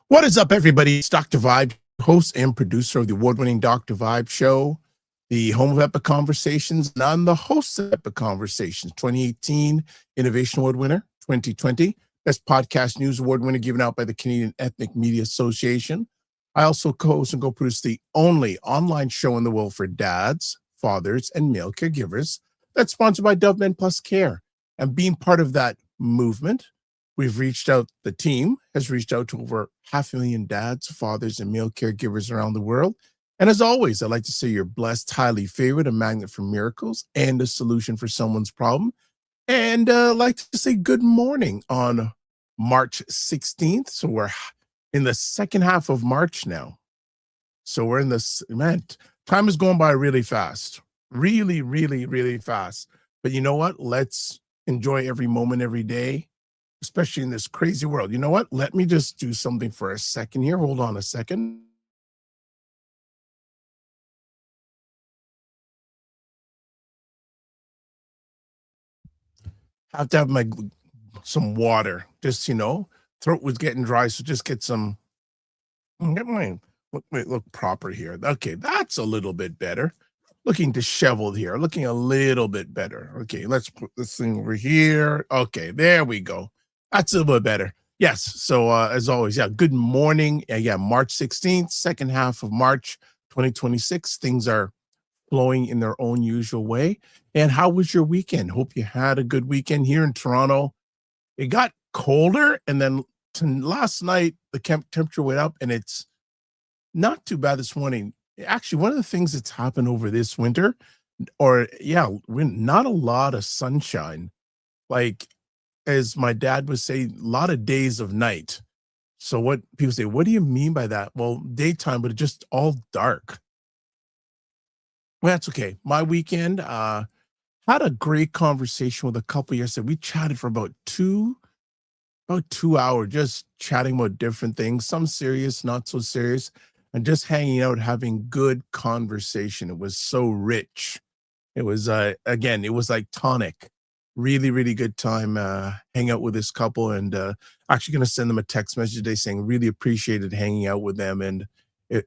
What is up, everybody? It's Dr. Vibe, host and producer of the award-winning Dr. Vibe Show, the home of Epic Conversations, and I'm the host of Epic Conversations, 2018 Innovation Award winner, 2020 Best Podcast News Award winner given out by the Canadian Ethnic Media Association. I also co-host and co-produce the only online show in the world for dads, fathers, and male caregivers that's sponsored by Dove Men Plus Care. And being part of that movement, the team has reached out to over 500,000 dads, fathers, and male caregivers around the world. And as always, I'd like to say you're blessed, highly favored, a magnet for miracles, and a solution for someone's problem. And I'd like to say good morning on March 16th. So we're in the second half of March now. So we're in this, man, time is going by really fast. Really, really, really fast. But you know what? Let's enjoy every moment, every day, especially in this crazy world. You know what? Let me just do something for a second here. Hold on a second. Have to have some water. Just, throat was getting dry, so just get some. Get my look proper here. Okay, that's a little bit better. Looking disheveled here. Looking a little bit better. Okay, let's put this thing over here. Okay, there we go. That's a little bit better. Yes. So as always, good morning. March 16th, second half of March 2026. Things are flowing in their own usual way. And how was your weekend? Hope you had a good weekend here in Toronto. It got colder, and then last night the temperature went up, and it's not too bad this morning. Actually, one of the things that's happened over this winter, not a lot of sunshine. Like, as my dad would say, a lot of days of night. So what people say, what do you mean by that? Well, daytime, but it's just all dark. Well, that's okay. My weekend, had a great conversation with a couple yesterday. We chatted for about 2 hours, just chatting about different things, some serious, not so serious, and just hanging out, having good conversation. It was so rich. It was, it was like tonic. Really, really good time hang out with this couple, and actually going to send them a text message today saying really appreciated hanging out with them, and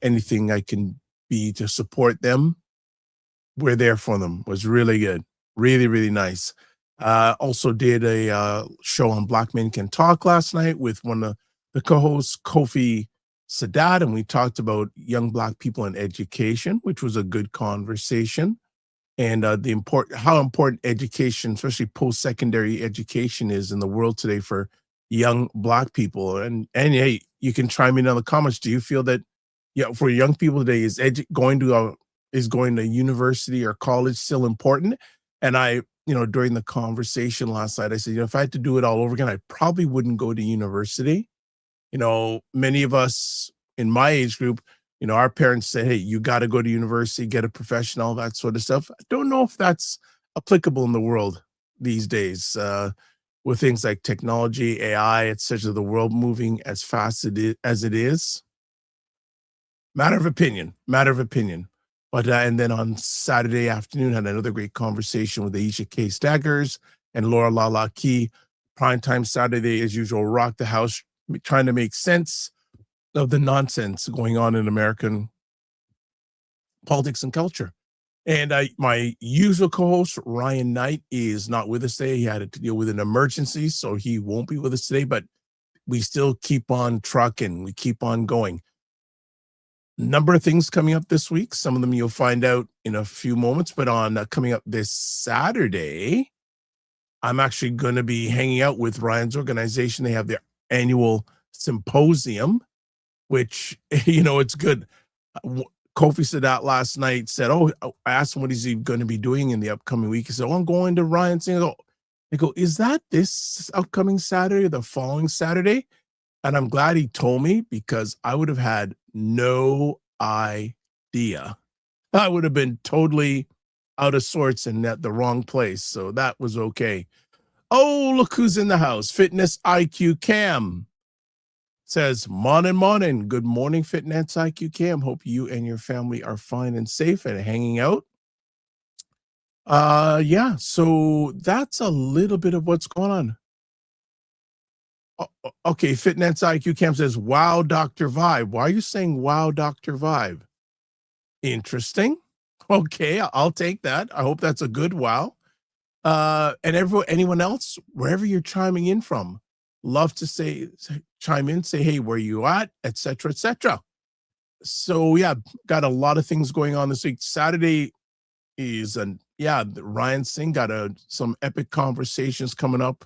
anything I can be to support them, we're there for them. Was really good. Really, really nice. Also did a show on Black Men Can Talk last night with one of the co-hosts, Kofi Sadat, and we talked about young Black people in education, which was a good conversation. And how important education, especially post-secondary education, is in the world today for young Black people. And hey, you can chime in the comments. Do you feel that, for young people today, is going to university or college still important? And I, during the conversation last night, I said, if I had to do it all over again, I probably wouldn't go to university. Many of us in my age group, our parents say, hey, you got to go to university, get a profession, all that sort of stuff. I don't know if that's applicable in the world these days with things like technology, AI, etc. The world moving as fast as it is. Matter of opinion. But and then on Saturday afternoon, had another great conversation with Aisha K. Staggers and Laura Lala Key. Primetime Saturday, as usual, rock the house, trying to make sense of the nonsense going on in American politics and culture. And my usual co-host, Ryan Knight, is not with us today. He had to deal with an emergency, so he won't be with us today, but we still keep on trucking. We keep on going. Number of things coming up this week. Some of them you'll find out in a few moments, but on coming up this Saturday, I'm actually going to be hanging out with Ryan's organization. They have their annual symposium, which, it's good. Kofi said that last night, said, I asked him what is he going to be doing in the upcoming week. He said, I'm going to Ryan's. I go, is that this upcoming Saturday or the following Saturday? And I'm glad he told me, because I would have had no idea. I would have been totally out of sorts and at the wrong place. So that was okay. Oh, look who's in the house. Fitness IQ Cam says, morning. Good morning, Fitness IQ Cam. Hope you and your family are fine and safe and hanging out. So that's a little bit of what's going on. Okay, Fitness IQ Camp says, wow, Dr. Vibe. Why are you saying wow, Dr. Vibe? Interesting. Okay, I'll take that. I hope that's a good wow. And anyone else, wherever you're chiming in from, love to chime in, say, hey, where you at, etc., etc. So yeah, got a lot of things going on this week. Saturday is, Ryan Singh got some epic conversations coming up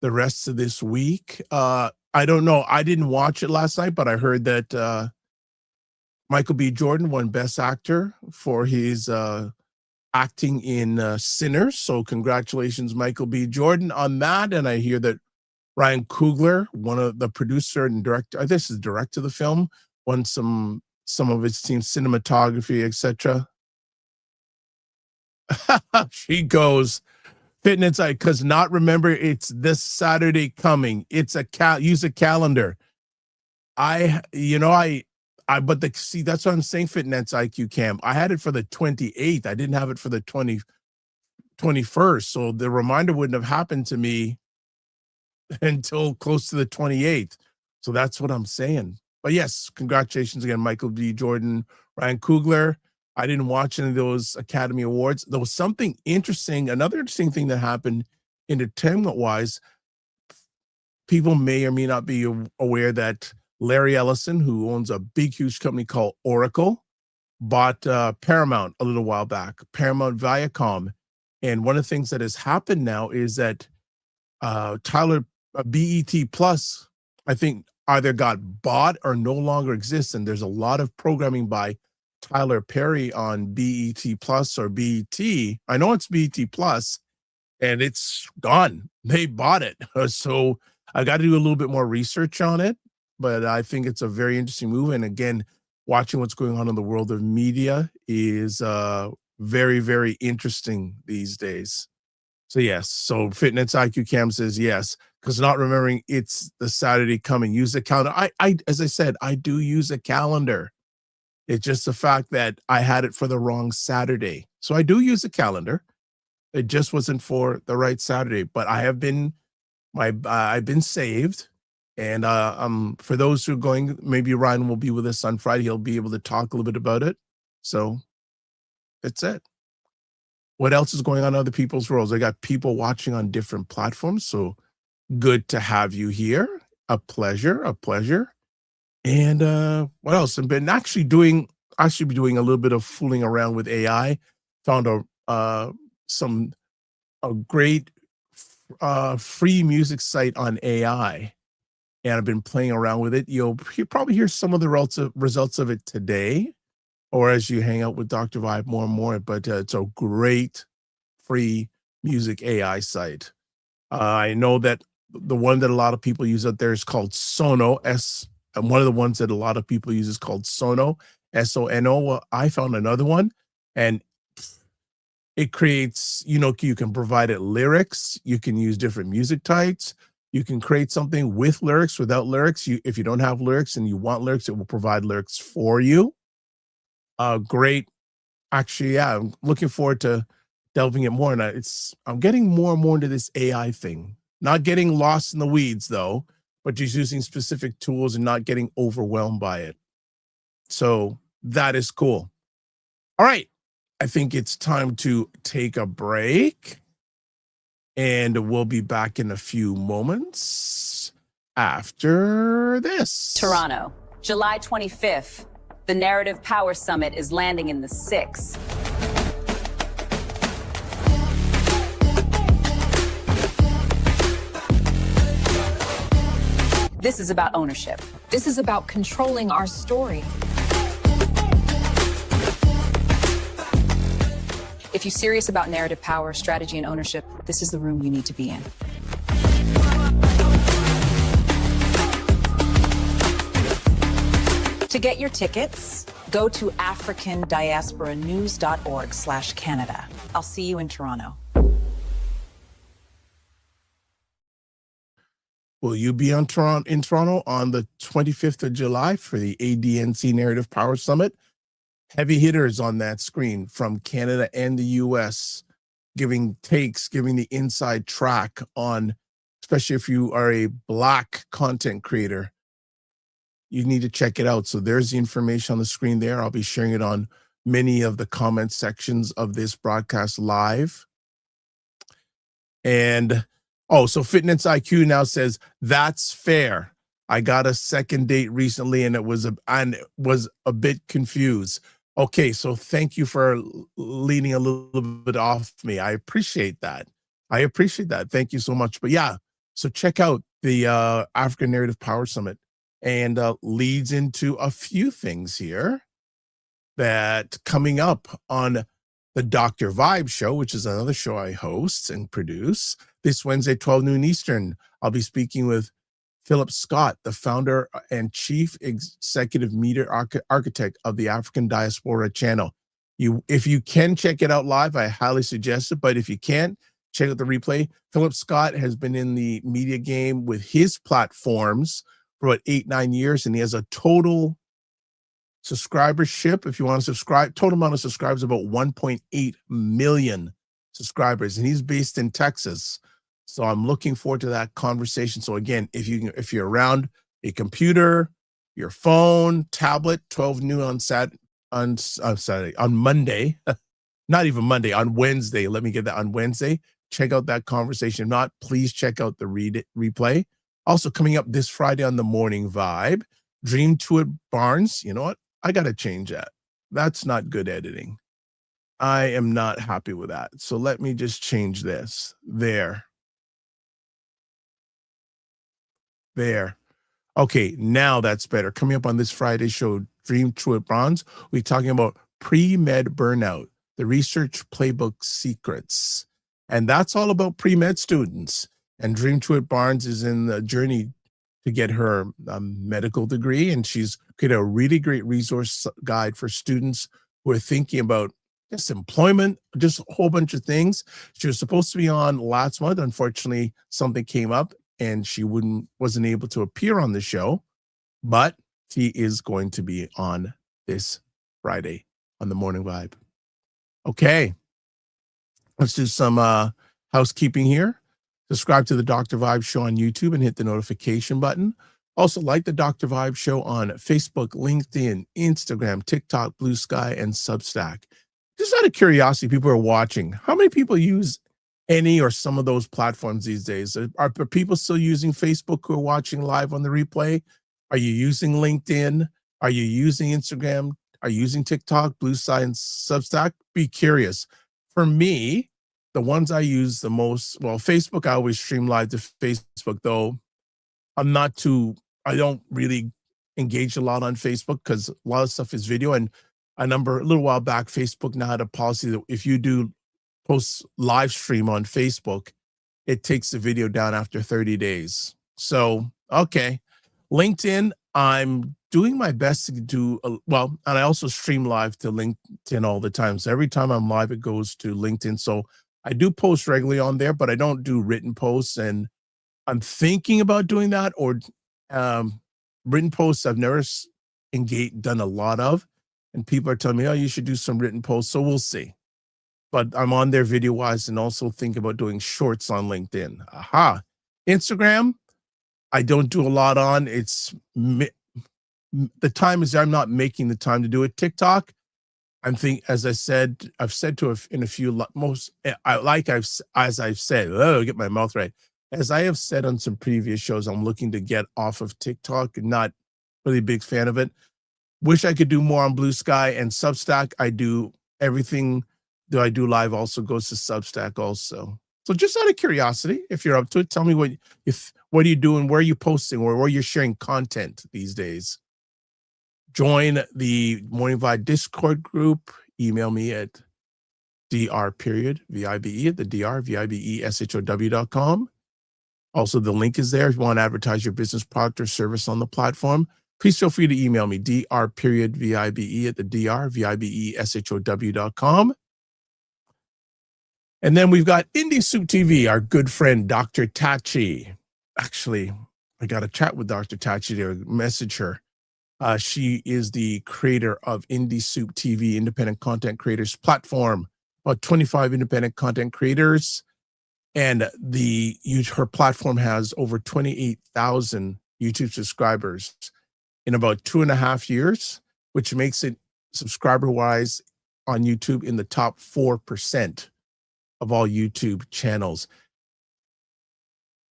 the rest of this week. I don't know. I didn't watch it last night, but I heard that Michael B. Jordan won Best Actor for his acting in Sinners. So congratulations, Michael B. Jordan, on that. And I hear that Ryan Coogler, one of the producer and director, this is director of the film, won some of its team cinematography, etc. She goes, Fitness, because not remember, it's this Saturday coming. It's use a calendar. But see, that's what I'm saying, Fitness IQ Camp. I had it for the 28th. I didn't have it for the 21st. So the reminder wouldn't have happened to me until close to the 28th. So that's what I'm saying. But yes, congratulations again, Michael B. Jordan, Ryan Coogler. I didn't watch any of those Academy Awards. There was something interesting, another interesting thing that happened entertainment-wise. People may or may not be aware that Larry Ellison, who owns a big, huge company called Oracle, bought Paramount a little while back, Paramount Viacom. And one of the things that has happened now is that BET Plus, I think, either got bought or no longer exists. And there's a lot of programming by Tyler Perry on BET Plus or BET. I know it's BET Plus, and it's gone. They bought it. So I got to do a little bit more research on it, but I think it's a very interesting move. And again, watching what's going on in the world of media is very, very interesting these days. So yes, so Fitness IQ Cam says yes, because not remembering it's the Saturday coming. Use the calendar. I as I said, I do use a calendar. It's just the fact that I had it for the wrong Saturday. So I do use a calendar. It just wasn't for the right Saturday. But I have been I've been saved. And for those who are going, maybe Ryan will be with us on Friday. He'll be able to talk a little bit about it. So that's it. What else is going on in other people's worlds? I got people watching on different platforms. So good to have you here. A pleasure, a pleasure. And what else? I've been actually doing a little bit of fooling around with AI. Found a great free music site on AI, and I've been playing around with it. You'll probably hear some of the results of it today, or as you hang out with Dr. Vibe more and more. But it's a great free music AI site. I know that the one that a lot of people use out there is called Sono, and one of the ones that a lot of people use is called Sono, Sono. Well, I found another one, and it creates, you can provide it lyrics. You can use different music types. You can create something with lyrics, without lyrics. If you don't have lyrics and you want lyrics, it will provide lyrics for you. Great. Actually, yeah, I'm looking forward to delving in more. And I'm getting more and more into this AI thing. Not getting lost in the weeds, though, but just using specific tools and not getting overwhelmed by it. So that is cool. All right. I think it's time to take a break, and we'll be back in a few moments after this. Toronto, July 25th. The Narrative Power Summit is landing in the 6. This is about ownership. This is about controlling our story. If you're serious about narrative power, strategy, and ownership, this is the room you need to be in. To get your tickets, go to africandiasporanews.org/Canada. I'll see you in Toronto. Will you be in Toronto on the 25th of July for the ADNC Narrative Power Summit? Heavy hitters on that screen from Canada and the US, giving the inside track on especially if you are a Black content creator. You need to check it out. So there's the information on the screen there. I'll be sharing it on many of the comment sections of this broadcast live. And so Fitness IQ now says, that's fair. I got a second date recently and it was a bit confused. Okay, so thank you for leaning a little bit off me. I appreciate that. Thank you so much. But yeah, so check out the African Narrative Power Summit, and leads into a few things here that coming up on the Dr. Vibe Show, which is another show I host and produce, this Wednesday, 12 noon Eastern. I'll be speaking with Philip Scott, the founder and chief executive media architect of the African Diaspora Channel. If you can check it out live, I highly suggest it. But if you can't, check out the replay. Philip Scott has been in the media game with his platforms for about 8-9 years, and he has a total subscribership. If you want to subscribe, total amount of subscribers about 1.8 million subscribers, and he's based in Texas. So I'm looking forward to that conversation. So again, if you're around a computer, your phone, tablet, 12 noon on Monday, not even Monday, on Wednesday. Let me get that on Wednesday. Check out that conversation. If not, please check out the replay. Also coming up this Friday on the Morning Vibe, Dream to It Barnes. You know what? I got to change that. That's not good editing. I am not happy with that. So let me just change this. There. Okay, now that's better. Coming up on this Friday show, Dream to It Barnes, we're talking about pre-med burnout, the research playbook secrets. And that's all about pre-med students. And Dream to It Barnes is in the journey to get her medical degree, and she's created a really great resource guide for students who are thinking about just employment, just a whole bunch of things. She was supposed to be on last month. Unfortunately, something came up and she wasn't able to appear on the show, but she is going to be on this Friday on the Morning Vibe. Okay, let's do some housekeeping here. Subscribe to the Dr. Vibe Show on YouTube and hit the notification button. Also, like the Dr. Vibe Show on Facebook, LinkedIn, Instagram, TikTok, Blue Sky, and Substack. Just out of curiosity, people are watching. How many people use any or some of those platforms these days? Are people still using Facebook who are watching live on the replay? Are you using LinkedIn? Are you using Instagram? Are you using TikTok, Blue Sky, and Substack? Be curious. For me, the ones I use the most, well, Facebook, I always stream live to Facebook, though I don't really engage a lot on Facebook because a lot of stuff is video. And a little while back, Facebook now had a policy that if you do post live stream on Facebook, it takes the video down after 30 days. So, okay. LinkedIn, I'm doing my best to do, and I also stream live to LinkedIn all the time. So every time I'm live, it goes to LinkedIn. So I do post regularly on there, but I don't do written posts. And I'm thinking about doing that, or written posts I've never done a lot of. And people are telling me, oh, you should do some written posts. So we'll see. But I'm on there video-wise, and also think about doing shorts on LinkedIn. Aha. Instagram, I don't do a lot on. The time is there. I'm not making the time to do it. TikTok, I've said in a few, as I've said, get my mouth right. As I have said on some previous shows, I'm looking to get off of TikTok. Not really a big fan of it. Wish I could do more on Blue Sky and Substack. I do everything that I do live also goes to Substack also. So just out of curiosity, if you're up to it, tell me what are you doing, where are you posting, or where you're sharing content these days. Join the Morning Vibe Discord group. Email me at dr.vibe@thedrvibeshow.com. Also, the link is there if you want to advertise your business product or service on the platform. Please feel free to email me, dr.vibe@thedrvibeshow.com. And then we've got Indie Soup TV, our good friend, Dr. Tachi. Actually, I got a chat with Dr. Tachi to message her. She is the creator of Indie Soup TV, independent content creators platform. About 25 independent content creators. And her platform has over 28,000 YouTube subscribers in about 2.5 years, which makes it subscriber-wise on YouTube in the top 4% of all YouTube channels.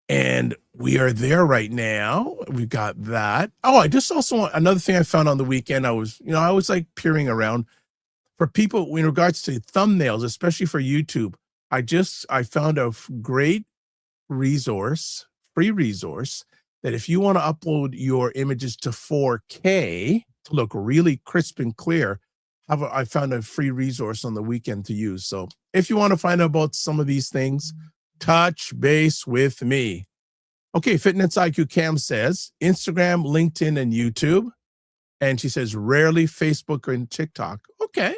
And we are there right now. We've got that. Oh, I just also want another thing I found on the weekend. I was like peering around for people in regards to thumbnails, especially for YouTube. I found a great resource, free resource, that if you want to upload your images to 4K to look really crisp and clear, I found a free resource on the weekend to use. So if you want to find out about some of these things, touch base with me. Okay, Fitness IQ Cam says Instagram, LinkedIn, and YouTube. And she says rarely Facebook or TikTok. Okay.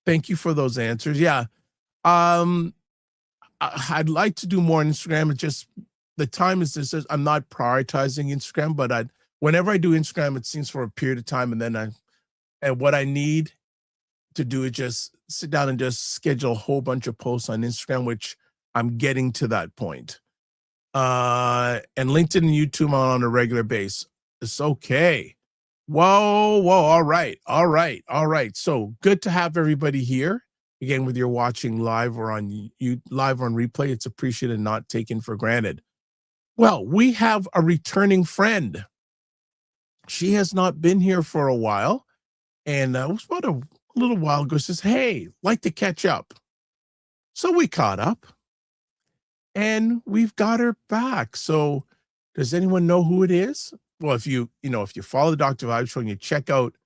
Thank you for those answers. Yeah. I'd like to do more on Instagram. It's just the time is this. I'm not prioritizing Instagram, but whenever I do Instagram, it seems for a period of time, and then what I need to do is just sit down and just schedule a whole bunch of posts on Instagram, which I'm getting to that point. And LinkedIn and YouTube I'm on a regular basis. It's okay. Whoa. All right. So good to have everybody here. Again, whether you're watching live or on replay, it's appreciated and not taken for granted. Well, we have a returning friend. She has not been here for a while, and it was about a little while ago. Says, "Hey, like to catch up." So we caught up, and we've got her back. So, does anyone know who it is? Well, if you follow the Dr. Vibe Show and you check out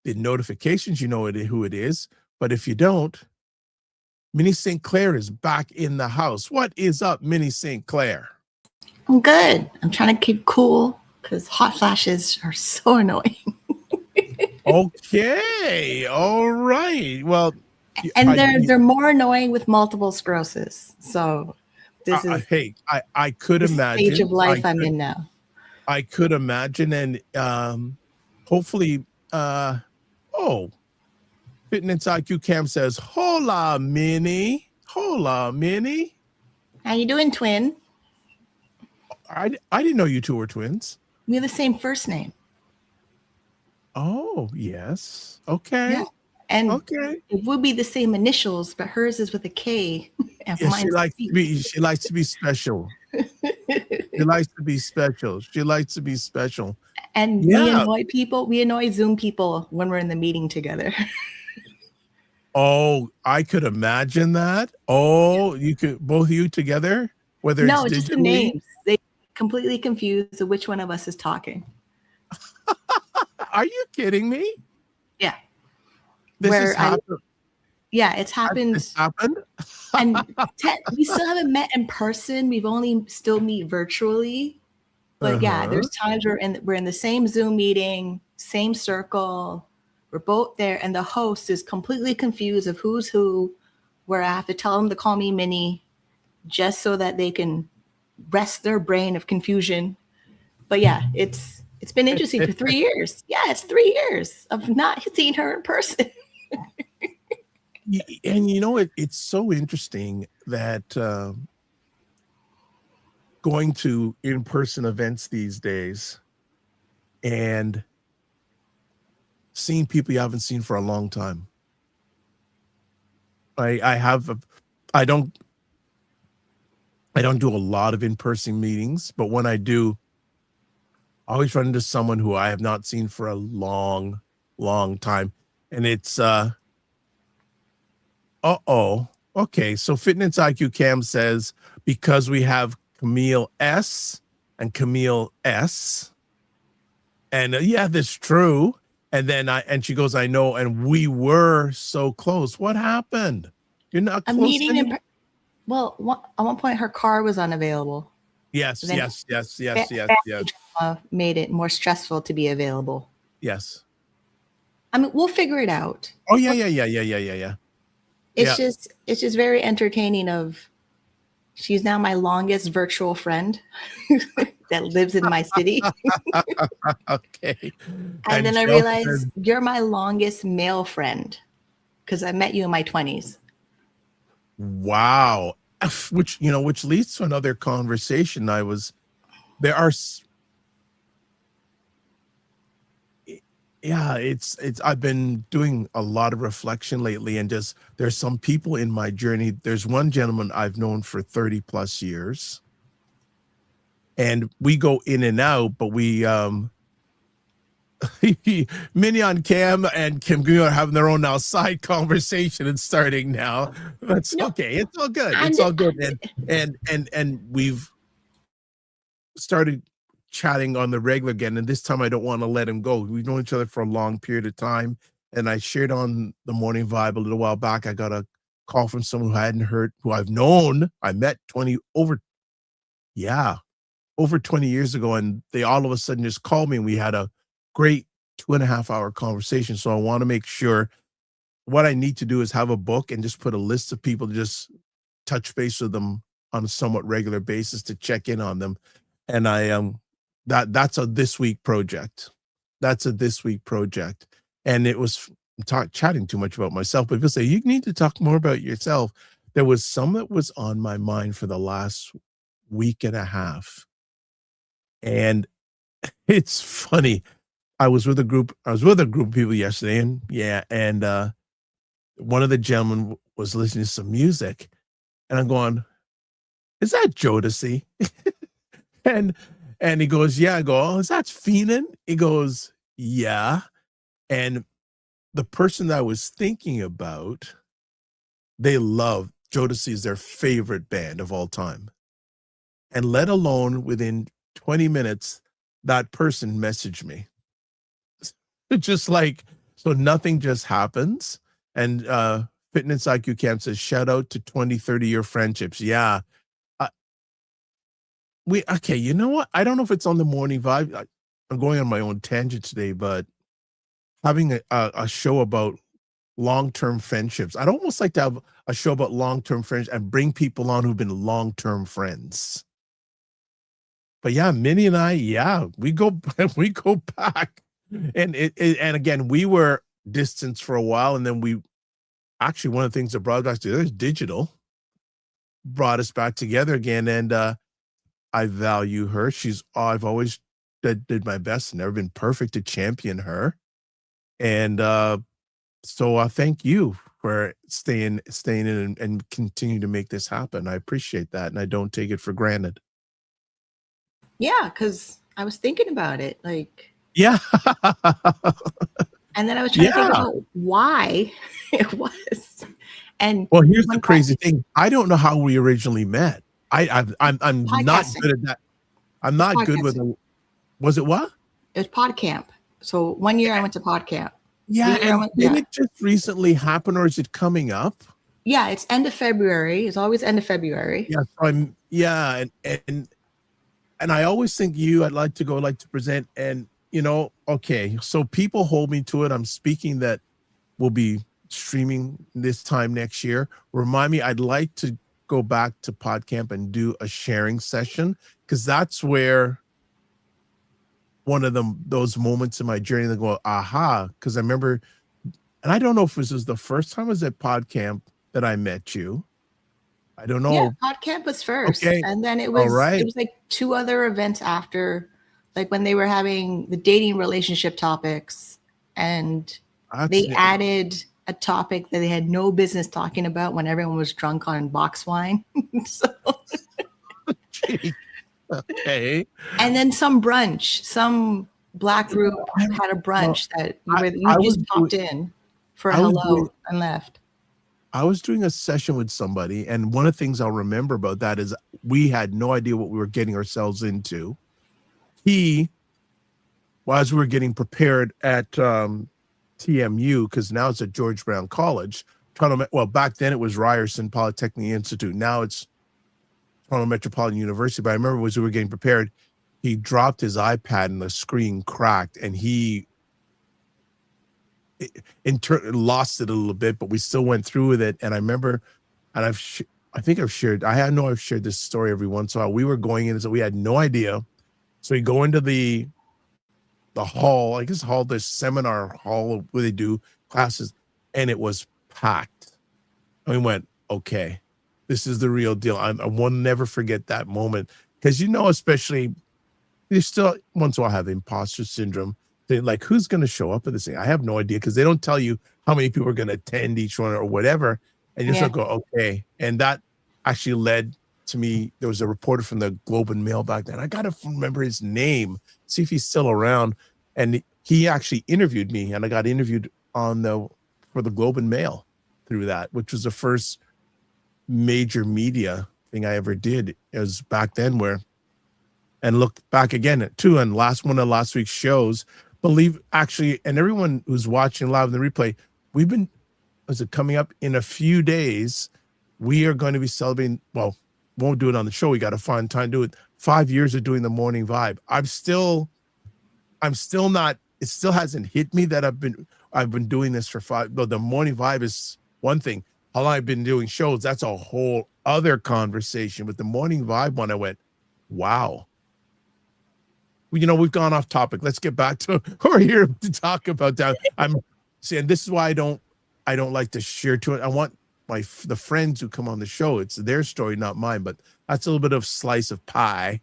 the notifications, you know who it is. But if you don't, Minnie St. Clair is back in the house. What is up, Minnie St. Clair? I'm good. I'm trying to keep cool because hot flashes are so annoying. Okay. All right. Well, and they're more annoying with multiple sclerosis. So this is I could imagine stage of life I'm in now. I could imagine, and hopefully, Fitness IQ Cam says, "Hola, Minnie. Hola, Minnie. How you doing, twin?" I didn't know you two were twins. We have the same first name. Oh, yes. Okay. Yeah. And okay. It would be the same initials, but hers is with a K. And Yeah, she likes to be special. She likes to be special. And we annoy Zoom people when we're in the meeting together. Oh, I could imagine that. Oh, you could, both of you together, whether no, it's just the names. They completely confused which one of us is talking. Are you kidding me? Yeah. It's happened. It's happened. It's happened. And we still haven't met in person. We've only still meet virtually. But yeah, there's times we're in the same Zoom meeting, same circle. We're both there, and the host is completely confused of who's who, where I have to tell them to call me Minnie just so that they can rest their brain of confusion. But yeah, it's been interesting for 3 years. Yeah, it's 3 years of not seeing her in person. And it's so interesting that going to in-person events these days and seeing people you haven't seen for a long time. I don't do a lot of in-person meetings, but when I do, I always run into someone who I have not seen for a long time. And it's okay. So Fitness IQ Cam says, because we have Camille S and Camille S. And yeah, that's true. And then she goes, I know, and we were so close. What happened? You're not close. A meeting at one point her car was unavailable. Yes. Made it more stressful to be available. Yes. I mean, we'll figure it out. Oh yeah. It's just very entertaining. She's now my longest virtual friend that lives in my city. Okay. And then I realized you're my longest male friend because I met you in my 20s. Wow. which, which leads to another conversation. There are, yeah, I've been doing a lot of reflection lately, and just, there's some people in my journey. There's one gentleman I've known for 30 plus years, and we go in and out, but we, Minnie on Cam and Camille are having their own now side conversation and starting now. That's okay. It's all good. It's all good. And we've started chatting on the regular again. And this time I don't want to let him go. We've known each other for a long period of time. And I shared on the Morning Vibe a little while back. I got a call from someone who I hadn't heard, who I've known. I met over 20 years ago. And they all of a sudden just called me, and we had a great 2.5-hour conversation. So I want to make sure, what I need to do is have a book and just put a list of people to just touch base with them on a somewhat regular basis to check in on them. And that's a this week project. And it was chatting too much about myself, but people say, you need to talk more about yourself. There was some that was on my mind for the last week and a half. And it's funny. I was with a group of people yesterday, and one of the gentlemen was listening to some music, and I'm going, is that Jodeci? and he goes, yeah. I go, oh, is that Feenan? He goes, yeah. And the person that I was thinking about, they love Jodeci, is their favorite band of all time. And let alone within 20 minutes, that person messaged me. Just like, so nothing just happens. And Fitness IQ Camp says, shout out to 20-30 year friendships. Yeah. Okay, you know what? I don't know if it's on the Morning Vibe. I'm going on my own tangent today, but having a show about long-term friendships. I'd almost like to have a show about long-term friends and bring people on who've been long-term friends. But yeah, Minnie and I, we go back. And and again, we were distanced for a while, and then we actually, one of the things that brought us together is digital, brought us back together again. And I value her. I've always did my best, never been perfect, to champion her. And so thank you for staying in and continue to make this happen. I appreciate that, and I don't take it for granted. Yeah, because I was thinking about it, like. Yeah. And then I was trying to think about why it was. And well, here's the crazy thing. I don't know how we originally met. I'm not good at that. I'm not good with it. Was it what? It was PodCamp. So 1 year I went to PodCamp. Yeah. And did it just recently happen, or is it coming up? Yeah, it's end of February. It's always end of February. Yeah. And I always think I'd like to present, and okay, so people hold me to it. I'm speaking that we'll be streaming this time next year. Remind me, I'd like to go back to PodCamp and do a sharing session, because that's where one of those moments in my journey that go, aha, because I remember, and I don't know if this was the first time I was at PodCamp that I met you. I don't know. Yeah, PodCamp was first. Okay. And then it was like 2 other events after, like when they were having the dating relationship topics, and they added a topic that they had no business talking about when everyone was drunk on box wine. So. Okay. And then some Black group had a brunch that you just popped in for a hello and left. I was doing a session with somebody, and one of the things I'll remember about that is we had no idea what we were getting ourselves into. As we were getting prepared at TMU, because now it's at George Brown College, back then it was Ryerson Polytechnic Institute. Now it's Toronto Metropolitan University. But I remember as we were getting prepared, he dropped his iPad and the screen cracked, and he lost it a little bit, but we still went through with it. And I remember, and I've shared this story every once in a while. We were going in, so we had no idea. So we go into the hall, I guess this seminar hall where they do classes, and it was packed. And we went, okay. this is the real deal. I will never forget that moment because, especially you still once in a while have imposter syndrome. They're like, who's going to show up at this thing? I have no idea because they don't tell you how many people are going to attend each one or whatever. And you just go, okay. And that actually led to me. There was a reporter from the Globe and Mail back then. I got to remember his name, see if he's still around. And he actually interviewed me, and I got interviewed for the Globe and Mail through that, which was the first major media thing I ever did. It was back then and look back again too, and one of last week's shows, and everyone who's watching live in the replay, coming up in a few days, we are going to be celebrating, well, won't do it on the show. We got to find time to do it. 5 years of doing the morning vibe. I'm still not, it still hasn't hit me that I've been doing this for 5. Though the morning vibe is one thing. How long I've been doing shows, that's a whole other conversation. With the morning vibe one, I went, wow. We've gone off topic. Let's get back to we're here to talk about that. I'm saying this is why I don't like to share to it. I want the friends who come on the show, it's their story, not mine, but that's a little bit of slice of pie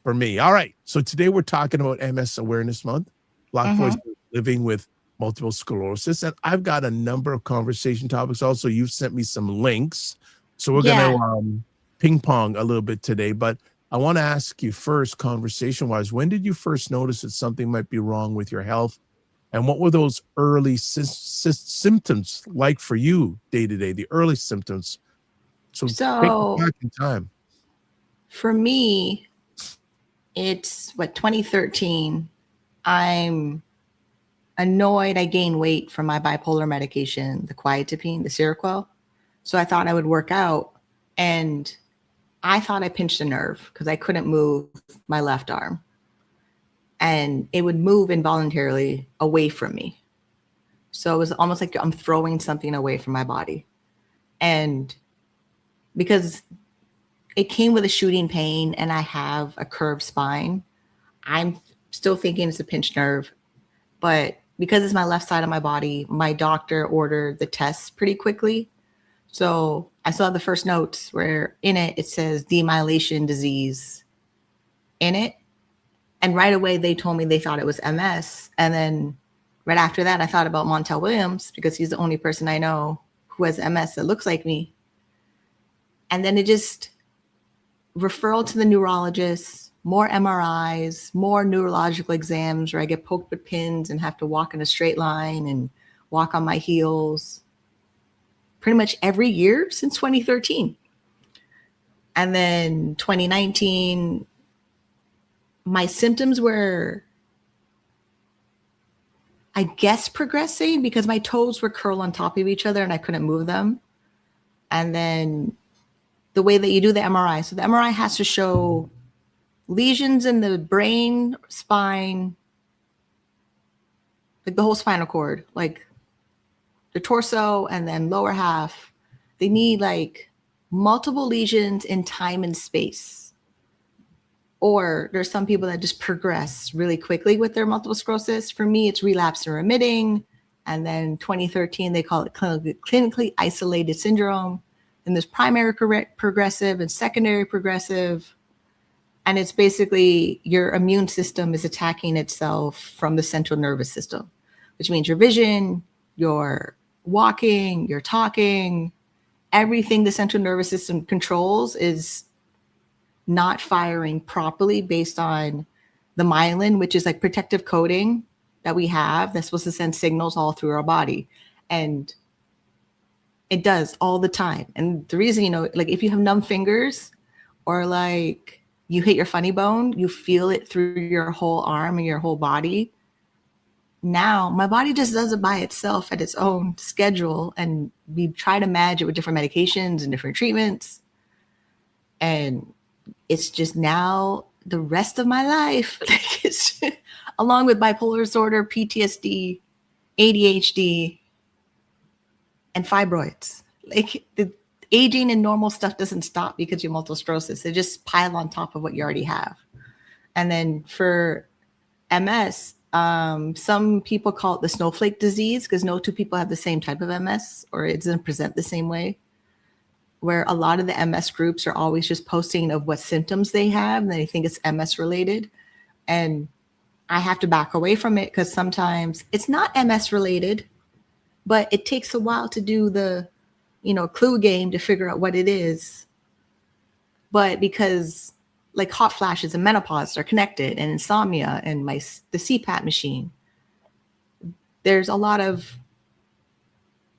for me. All right. So today we're talking about MS Awareness Month, Black voices living with multiple sclerosis. And I've got a number of conversation topics. Also, you've sent me some links. So we're going to ping pong a little bit today, but I want to ask you first, conversation wise, when did you first notice that something might be wrong with your health? And what were those early symptoms like for you day to day, the early symptoms? So take me back in time. For me, it's 2013. I'm annoyed I gained weight from my bipolar medication, the quietapine, the Seroquel. So I thought I would work out, and I thought I pinched a nerve because I couldn't move my left arm. And it would move involuntarily away from me. So it was almost like I'm throwing something away from my body. And because it came with a shooting pain and I have a curved spine, I'm still thinking it's a pinched nerve. But because it's my left side of my body, my doctor ordered the tests pretty quickly. So I saw the first notes where in it says demyelation disease in it. And right away, they told me they thought it was MS. And then right after that, I thought about Montel Williams because he's the only person I know who has MS that looks like me. And then it just referral to the neurologist, more MRIs, more neurological exams where I get poked with pins and have to walk in a straight line and walk on my heels pretty much every year since 2013. And then 2019, my symptoms were, I guess, progressing because my toes were curled on top of each other and I couldn't move them. And then the way that you do the MRI. So the MRI has to show lesions in the brain, spine, like the whole spinal cord, like the torso and then lower half. They need like multiple lesions in time and space. Or there's some people that just progress really quickly with their multiple sclerosis. For me, it's relapsing-remitting. And then 2013, they call it clinically isolated syndrome. And there's primary progressive and secondary progressive. And it's basically your immune system is attacking itself from the central nervous system, which means your vision, your walking, your talking, everything the central nervous system controls is not firing properly based on the myelin, which is like protective coating that we have that's supposed to send signals all through our body. And it does all the time. And the reason, like if you have numb fingers or like you hit your funny bone, you feel it through your whole arm and your whole body. Now my body just does it by itself at its own schedule. And we try to manage it with different medications and different treatments. And it's just now the rest of my life, like it's along with bipolar disorder, PTSD, ADHD, and fibroids. Like the aging and normal stuff doesn't stop because you have multiple sclerosis. They just pile on top of what you already have. And then for MS, some people call it the snowflake disease because no two people have the same type of MS or it doesn't present the same way. where a lot of the MS groups are always just posting of what symptoms they have, and they think it's MS related. And I have to back away from it because sometimes it's not MS related, but it takes a while to do the, clue game to figure out what it is. But because like hot flashes and menopause are connected, and insomnia and the CPAP machine, there's a lot of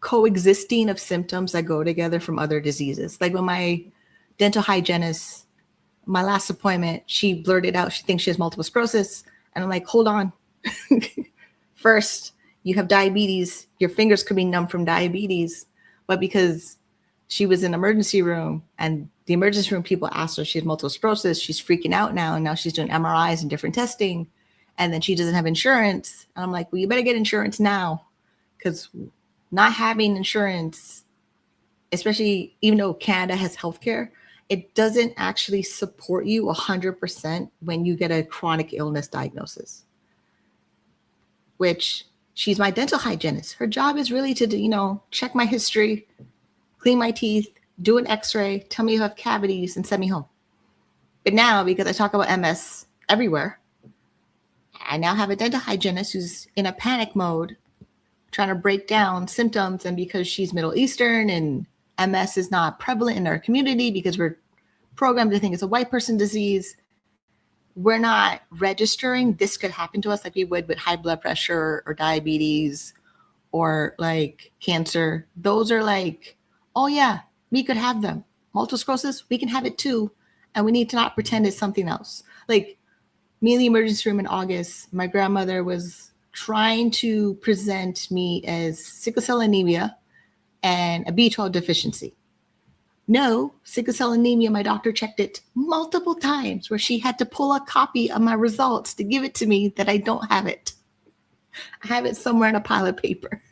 coexisting of symptoms that go together from other diseases. Like when my dental hygienist, my last appointment, she blurted out she thinks she has multiple sclerosis. And I'm like, hold on. First, you have diabetes. Your fingers could be numb from diabetes. But because she was in the emergency room and the emergency room people asked her if she has multiple sclerosis, she's freaking out now. And now she's doing MRIs and different testing. And then she doesn't have insurance. And I'm like, well, you better get insurance now, because not having insurance, especially even though Canada has healthcare, it doesn't actually support you 100% when you get a chronic illness diagnosis, which she's my dental hygienist. Her job is really to, check my history, clean my teeth, do an x-ray, tell me if I have cavities, and send me home. But now, because I talk about MS everywhere, I now have a dental hygienist who's in a panic mode, trying to break down symptoms. And because she's Middle Eastern and MS is not prevalent in our community because we're programmed to think it's a white person disease, we're not registering this could happen to us like we would with high blood pressure or diabetes or like cancer. Those are like, oh yeah, we could have them. Multiple sclerosis, we can have it too. And we need to not pretend it's something else. Like me in the emergency room in August, my grandmother was trying to present me as sickle cell anemia and a B12 deficiency. No, sickle cell anemia, my doctor checked it multiple times where she had to pull a copy of my results to give it to me that I don't have it. I have it somewhere in a pile of paper.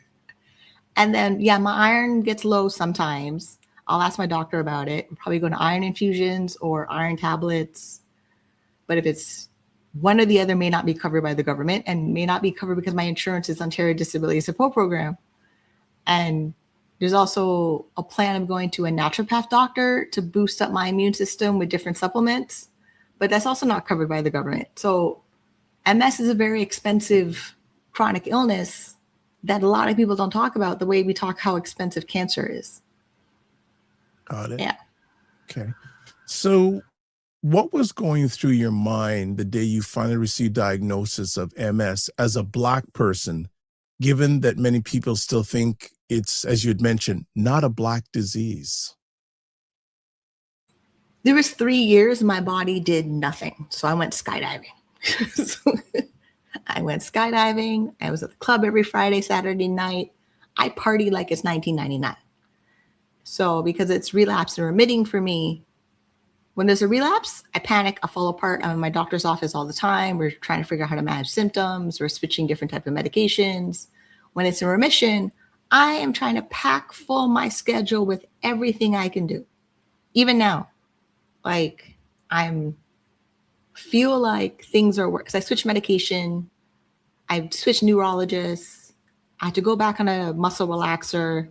And then, yeah, my iron gets low sometimes. I'll ask my doctor about it. I'm probably going to iron infusions or iron tablets. But if it's one or the other, may not be covered by the government and may not be covered because my insurance is Ontario Disability Support Program. And there's also a plan of going to a naturopath doctor to boost up my immune system with different supplements, but that's also not covered by the government. So MS is a very expensive chronic illness that a lot of people don't talk about the way we talk how expensive cancer is. Got it. Yeah. Okay. So what was going through your mind the day you finally received diagnosis of MS as a Black person, given that many people still think it's, as you had mentioned, not a Black disease? There was 3 years my body did nothing. So I went skydiving. I went skydiving. I was at the club every Friday, Saturday night. I party like it's 1999. So because it's relapse and remitting for me, when there's a relapse, I panic, I fall apart. I'm in my doctor's office all the time. We're trying to figure out how to manage symptoms. We're switching different types of medications. When it's in remission, I am trying to pack full my schedule with everything I can do. Even now, like feel like things are work. Because I switched medication. I switched neurologists. I had to go back on a muscle relaxer.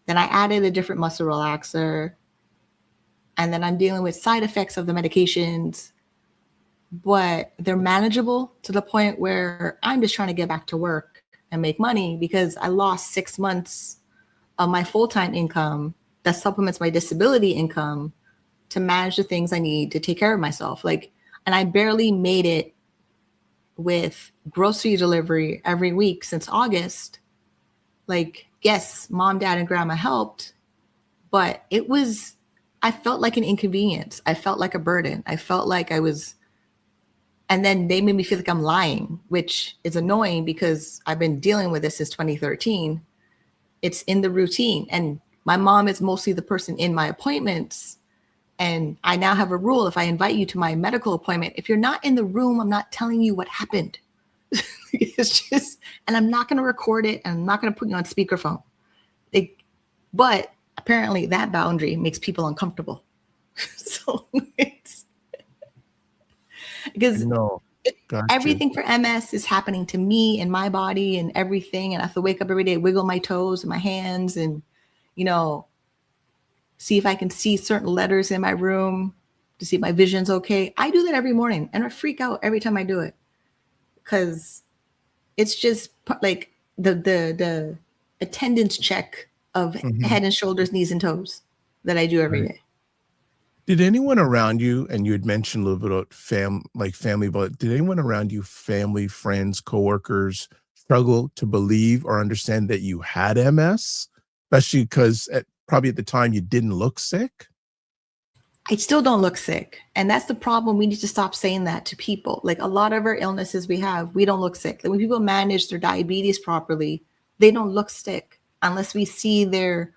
Then I added a different muscle relaxer. And then I'm dealing with side effects of the medications, but they're manageable to the point where I'm just trying to get back to work and make money because I lost 6 months of my full-time income that supplements my disability income to manage the things I need to take care of myself. And I barely made it with grocery delivery every week since August. Yes, mom, dad, and grandma helped, but I felt like an inconvenience. I felt like a burden. I felt like I was, and then they made me feel like I'm lying, which is annoying because I've been dealing with this since 2013. It's in the routine. And my mom is mostly the person in my appointments. And I now have a rule. If I invite you to my medical appointment, if you're not in the room, I'm not telling you what happened. It's just, and I'm not going to record it. And I'm not going to put you on speakerphone. But apparently that boundary makes people uncomfortable. So it's because everything for MS is happening to me and my body and everything. And I have to wake up every day, wiggle my toes and my hands and, see if I can see certain letters in my room to see if my vision's okay. I do that every morning, and I freak out every time I do it because it's just like the attendance check of head and shoulders, knees and toes that I do every day. Did anyone around you, and you had mentioned a little bit about family, but did anyone around you, family, friends, coworkers, struggle to believe or understand that you had MS, especially because probably at the time you didn't look sick? I still don't look sick. And that's the problem. We need to stop saying that to people. Like a lot of our illnesses we don't look sick. Like when people manage their diabetes properly, they don't look sick unless we see their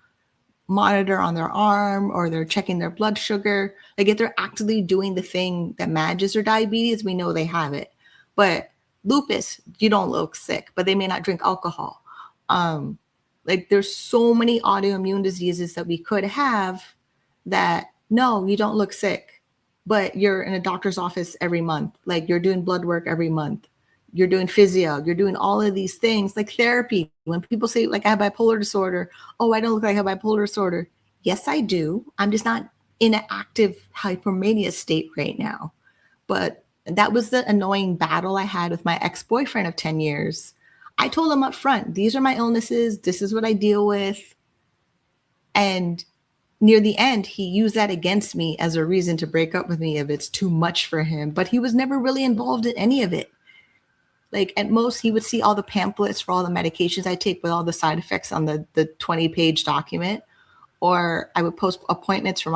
monitor on their arm or they're checking their blood sugar. Like if they're actively doing the thing that manages their diabetes, we know they have it. But lupus, you don't look sick, but they may not drink alcohol. Like there's so many autoimmune diseases that we could have that no, you don't look sick, but you're in a doctor's office every month. Like you're doing blood work every month. You're doing physio. You're doing all of these things like therapy. When people say like I have bipolar disorder, oh, I don't look like I have bipolar disorder. Yes, I do. I'm just not in an active hypomania state right now. But that was the annoying battle I had with my ex-boyfriend of 10 years. I told him up front, these are my illnesses. This is what I deal with. And near the end, he used that against me as a reason to break up with me if it's too much for him. But he was never really involved in any of it. Like at most, he would see all the pamphlets for all the medications I take with all the side effects on the 20-page document. Or I would post appointments for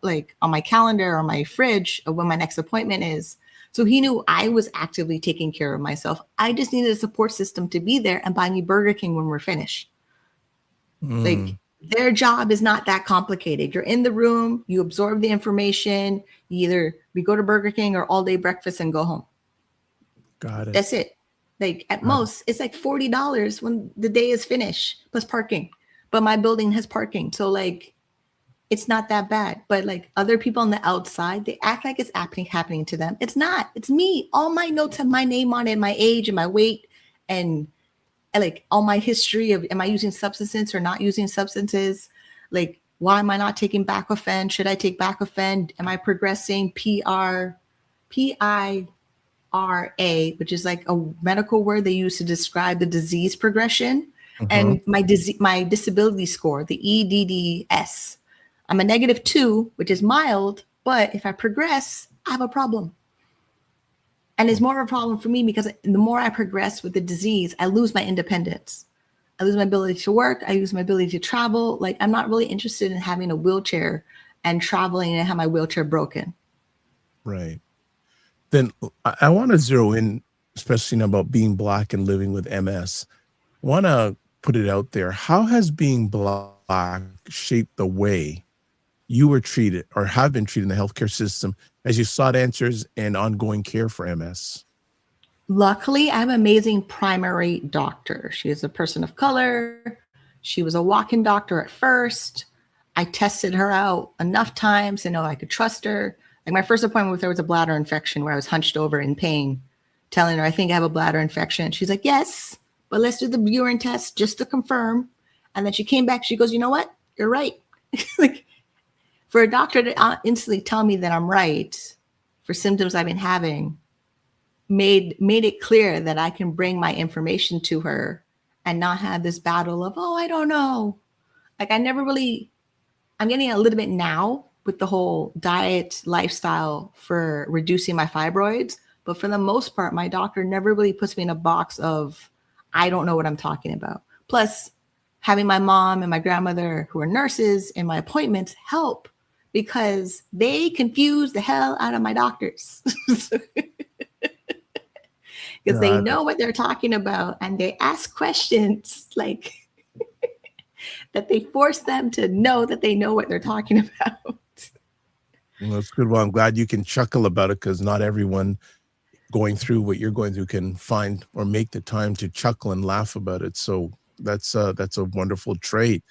like on my calendar or my fridge of when my next appointment is. So he knew I was actively taking care of myself. I just needed a support system to be there and buy me Burger King when we're finished. Like their job is not that complicated. You're in the room, you absorb the information. We go to Burger King or all day breakfast and go home. Got it. That's it. Like at most, it's like $40 when the day is finished plus parking. But my building has parking. So like, it's not that bad. But like other people on the outside, they act like it's happening to them. It's not. It's me. All my notes have my name on it, my age and my weight and like all my history of am I using substances or not using substances? Like, why am I not taking baclofen? Should I take baclofen? Am I progressing? PIRA, which is like a medical word they use to describe the disease progression. And my disability score, the EDDS. I'm a -2, which is mild, but if I progress, I have a problem. And it's more of a problem for me because the more I progress with the disease, I lose my independence. I lose my ability to work. I lose my ability to travel. Like I'm not really interested in having a wheelchair and traveling and have my wheelchair broken. Right. Then I want to zero in, especially about being Black and living with MS. I want to put it out there. How has being Black shaped the way you were treated or have been treated in the healthcare system as you sought answers and ongoing care for MS? Luckily, I have an amazing primary doctor. She is a person of color. She was a walk-in doctor at first. I tested her out enough times to know I could trust her. Like my first appointment with her was a bladder infection where I was hunched over in pain, telling her, I think I have a bladder infection. She's like, yes, but let's do the urine test just to confirm. And then she came back. She goes, you know what? You're right. Like for a doctor to instantly tell me that I'm right for symptoms I've been having made it clear that I can bring my information to her and not have this battle of, oh, I don't know. Like I'm getting a little bit now with the whole diet lifestyle for reducing my fibroids. But for the most part, my doctor never really puts me in a box of, I don't know what I'm talking about. Plus, having my mom and my grandmother who are nurses in my appointments help because they confuse the hell out of my doctors. Because they know what they're talking about and they ask questions like that they force them to know that they know what they're talking about. Well, that's good. Well, I'm glad you can chuckle about it because not everyone going through what you're going through can find or make the time to chuckle and laugh about it. So that's a wonderful trait.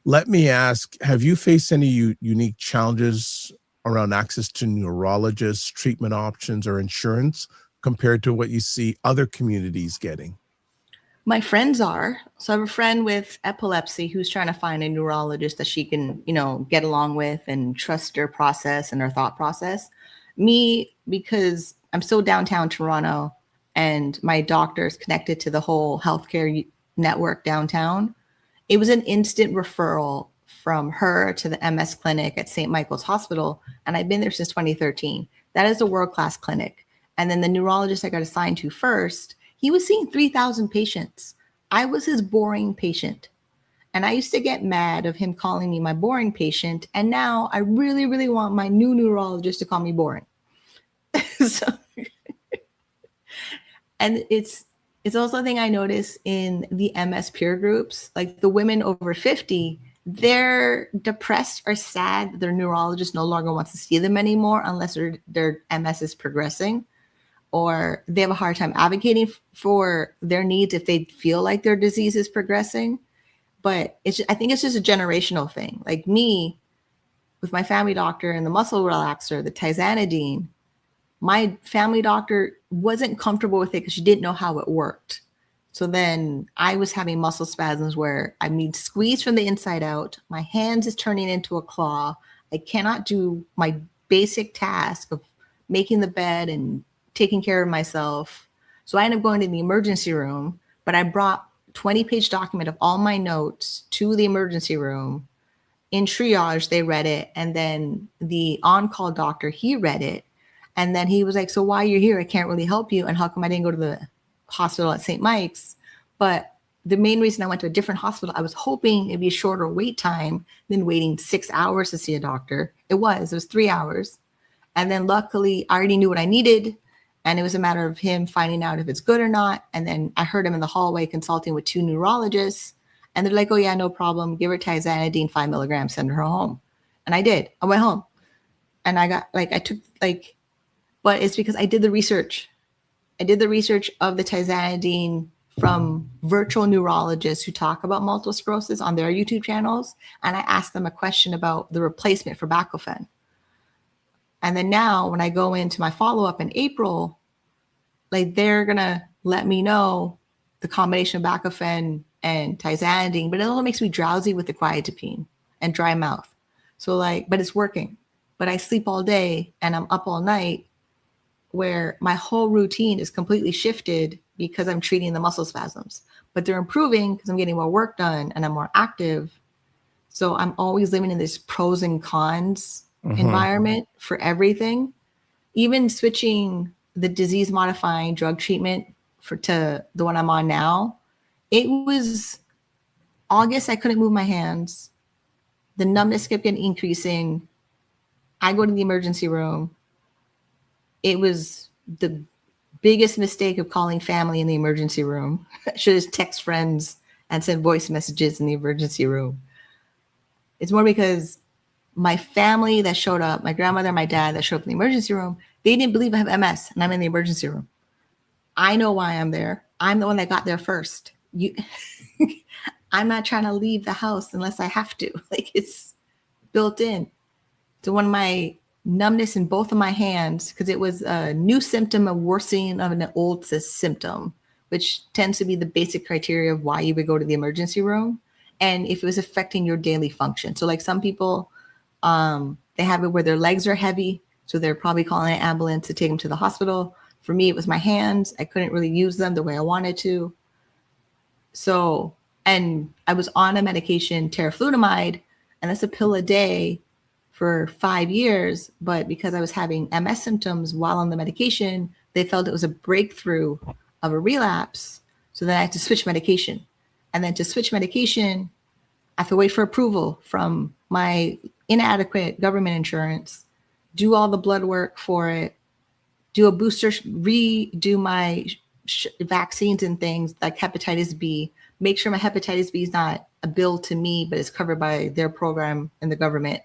Let me ask, have you faced any unique challenges around access to neurologists, treatment options, or insurance compared to what you see other communities getting? My friends are. So I have a friend with epilepsy who's trying to find a neurologist that she can, get along with and trust their process and their thought process. Me, because I'm still downtown Toronto and my doctor is connected to the whole healthcare network downtown. It was an instant referral from her to the MS clinic at St. Michael's Hospital. And I've been there since 2013. That is a world-class clinic. And then the neurologist I got assigned to first, he was seeing 3,000 patients. I was his boring patient. And I used to get mad of him calling me my boring patient. And now I really, really want my new neurologist to call me boring. So, and it's also a thing I notice in the MS peer groups, like the women over 50, they're depressed or sad that their neurologist no longer wants to see them anymore unless their MS is progressing. Or they have a hard time advocating for their needs if they feel like their disease is progressing. But I think it's just a generational thing. Like me, with my family doctor and the muscle relaxer, the tizanidine, my family doctor wasn't comfortable with it because she didn't know how it worked. So then I was having muscle spasms where I need squeeze from the inside out. My hands is turning into a claw. I cannot do my basic task of making the bed and taking care of myself. So I ended up going to the emergency room, but I brought 20-page document of all my notes to the emergency room. In triage, they read it. And then the on-call doctor, he read it. And then he was like, so why you're here? I can't really help you. And how come I didn't go to the hospital at St. Mike's? But the main reason I went to a different hospital, I was hoping it'd be a shorter wait time than waiting 6 hours to see a doctor. It was 3 hours. And then luckily I already knew what I needed. And it was a matter of him finding out if it's good or not. And then I heard him in the hallway consulting with 2 neurologists. And they're like, oh yeah, no problem. Give her tizanidine 5 milligrams, send her home. And I did. I went home. And but it's because I did the research. I did the research of the tizanidine from virtual neurologists who talk about multiple sclerosis on their YouTube channels. And I asked them a question about the replacement for baclofen. And then now when I go into my follow-up in April, like they're going to let me know the combination of baclofen and tizanidine, but it also makes me drowsy with the quietapine and dry mouth. So but it's working. But I sleep all day and I'm up all night, where my whole routine is completely shifted because I'm treating the muscle spasms. But they're improving because I'm getting more work done and I'm more active. So I'm always living in this pros and cons environment for everything. Even switching the disease modifying drug treatment to the one I'm on now, it was August. I couldn't move my hands. The numbness kept getting increasing. I go to the emergency room. It was the biggest mistake of calling family in the emergency room. I should have text friends and sent voice messages in the emergency room. It's more because my family that showed up, my grandmother and my dad that showed up in the emergency room, they didn't believe I have MS and I'm in the emergency room. I know why I'm there. I'm the one that got there first. I'm not trying to leave the house unless I have to. It's built in. So when my numbness in both of my hands, because it was a new symptom of worsening of an old symptom, which tends to be the basic criteria of why you would go to the emergency room. And if it was affecting your daily function. So like some people, they have it where their legs are heavy. So they're probably calling an ambulance to take them to the hospital. For me, it was my hands. I couldn't really use them the way I wanted to. So, and I was on a medication, teriflunomide, and that's a pill a day for 5 years. But because I was having MS symptoms while on the medication, they felt it was a breakthrough of a relapse. So then I had to switch medication. And then to switch medication, I have to wait for approval from my inadequate government insurance, do all the blood work for it, do a booster, redo my vaccines and things like hepatitis B, make sure my hepatitis B is not a bill to me, but it's covered by their program in the government,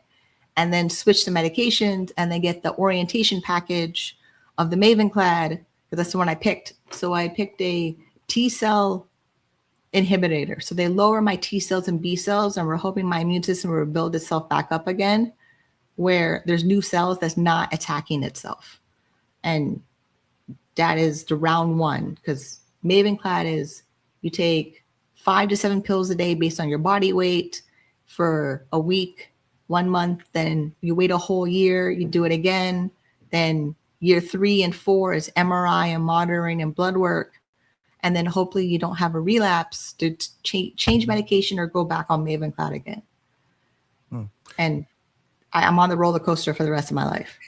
and then switch the medications and then get the orientation package of the Mavenclad, because that's the one I picked. So I picked a T cell inhibitor. So they lower my T cells and B cells, and we're hoping my immune system will build itself back up again, where there's new cells that's not attacking itself. And that is the round one, because Mavenclad is You take 5 to 7 pills a day based on your body weight for a week, 1 month. Then you wait a whole year, you do it again. Then year 3 and 4 is MRI and monitoring and blood work. And then hopefully you don't have a relapse to change medication or go back on Mavenclad again. And I'm on the roller coaster for the rest of my life.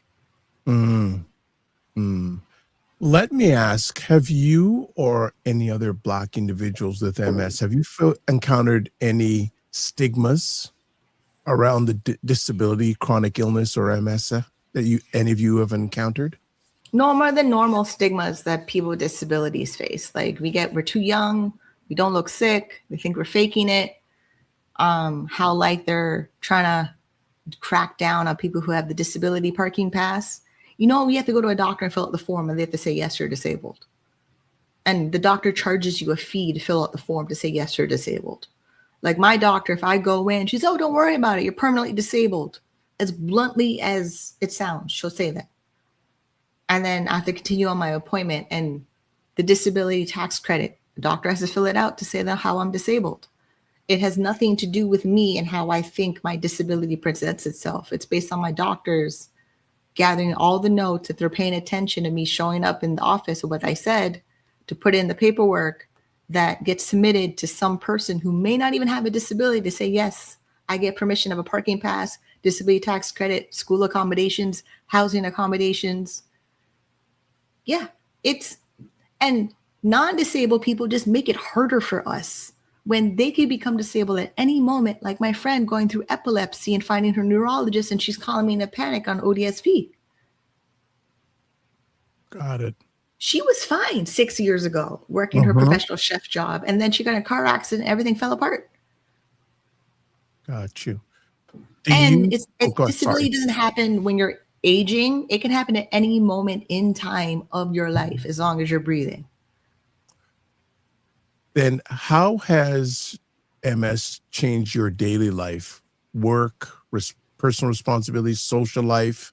Let me ask, have you or any other Black individuals with MS, have you encountered any stigmas around the disability, chronic illness, or MS that any of you have encountered? No more than normal stigmas that people with disabilities face. Like we're too young, we don't look sick, we think we're faking it. How like they're trying to crack down on people who have the disability parking pass. You know, you have to go to a doctor and fill out the form and they have to say, yes, you're disabled. And the doctor charges you a fee to fill out the form to say, yes, you're disabled. Like my doctor, if I go in, she's, oh, don't worry about it. You're permanently disabled. As bluntly as it sounds, she'll say that. And then I have to continue on my appointment, and the disability tax credit, the doctor has to fill it out to say that how I'm disabled. It has nothing to do with me and how I think my disability presents itself. It's based on my doctors gathering all the notes, if they're paying attention to me showing up in the office of what I said, to put in the paperwork that gets submitted to some person who may not even have a disability to say, yes, I get permission of a parking pass, disability tax credit, school accommodations, housing accommodations. Yeah, and non-disabled people just make it harder for us when they could become disabled at any moment, like my friend going through epilepsy and finding her neurologist, and she's calling me in a panic on ODSP. Got it. She was fine 6 years ago working her professional chef job, and then she got in a car accident, everything fell apart. Got you. Disability doesn't happen when you're aging. It can happen at any moment in time of your life, as long as you're breathing. Then how has MS changed your daily life, work, personal responsibilities, social life,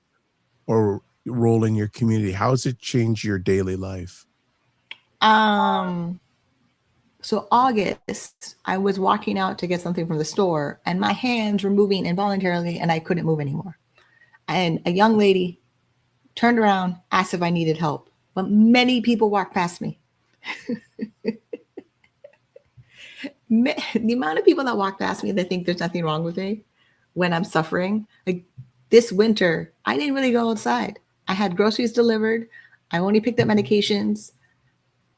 or role in your community? How has it changed your daily life? So August, I was walking out to get something from the store, and my hands were moving involuntarily, and I couldn't move anymore. And a young lady turned around, asked if I needed help. But many people walked past me. The amount of people that walk past me that think there's nothing wrong with me when I'm suffering. Like this winter, I didn't really go outside. I had groceries delivered. I only picked up medications.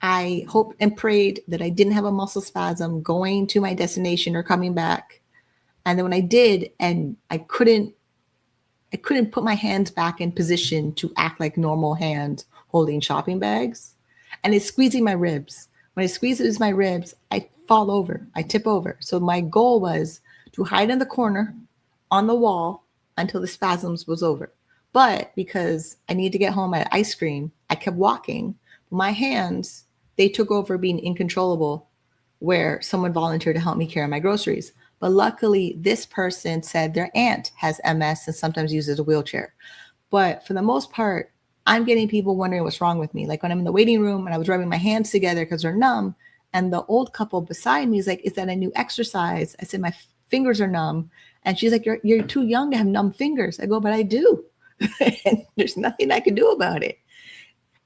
I hoped and prayed that I didn't have a muscle spasm going to my destination or coming back. And then when I did, and I couldn't put my hands back in position to act like normal hands holding shopping bags. And it's squeezing my ribs. When it squeezes my ribs, I fall over, I tip over. So my goal was to hide in the corner on the wall until the spasms was over. But because I needed to get home at ice cream, I kept walking. My hands, they took over being uncontrollable, where someone volunteered to help me carry my groceries. But luckily, this person said their aunt has MS and sometimes uses a wheelchair. But for the most part, I'm getting people wondering what's wrong with me. Like when I'm in the waiting room and I was rubbing my hands together because they're numb, and the old couple beside me is like, is that a new exercise? I said, my fingers are numb. And she's like, you're too young to have numb fingers. I go, but I do. And there's nothing I can do about it.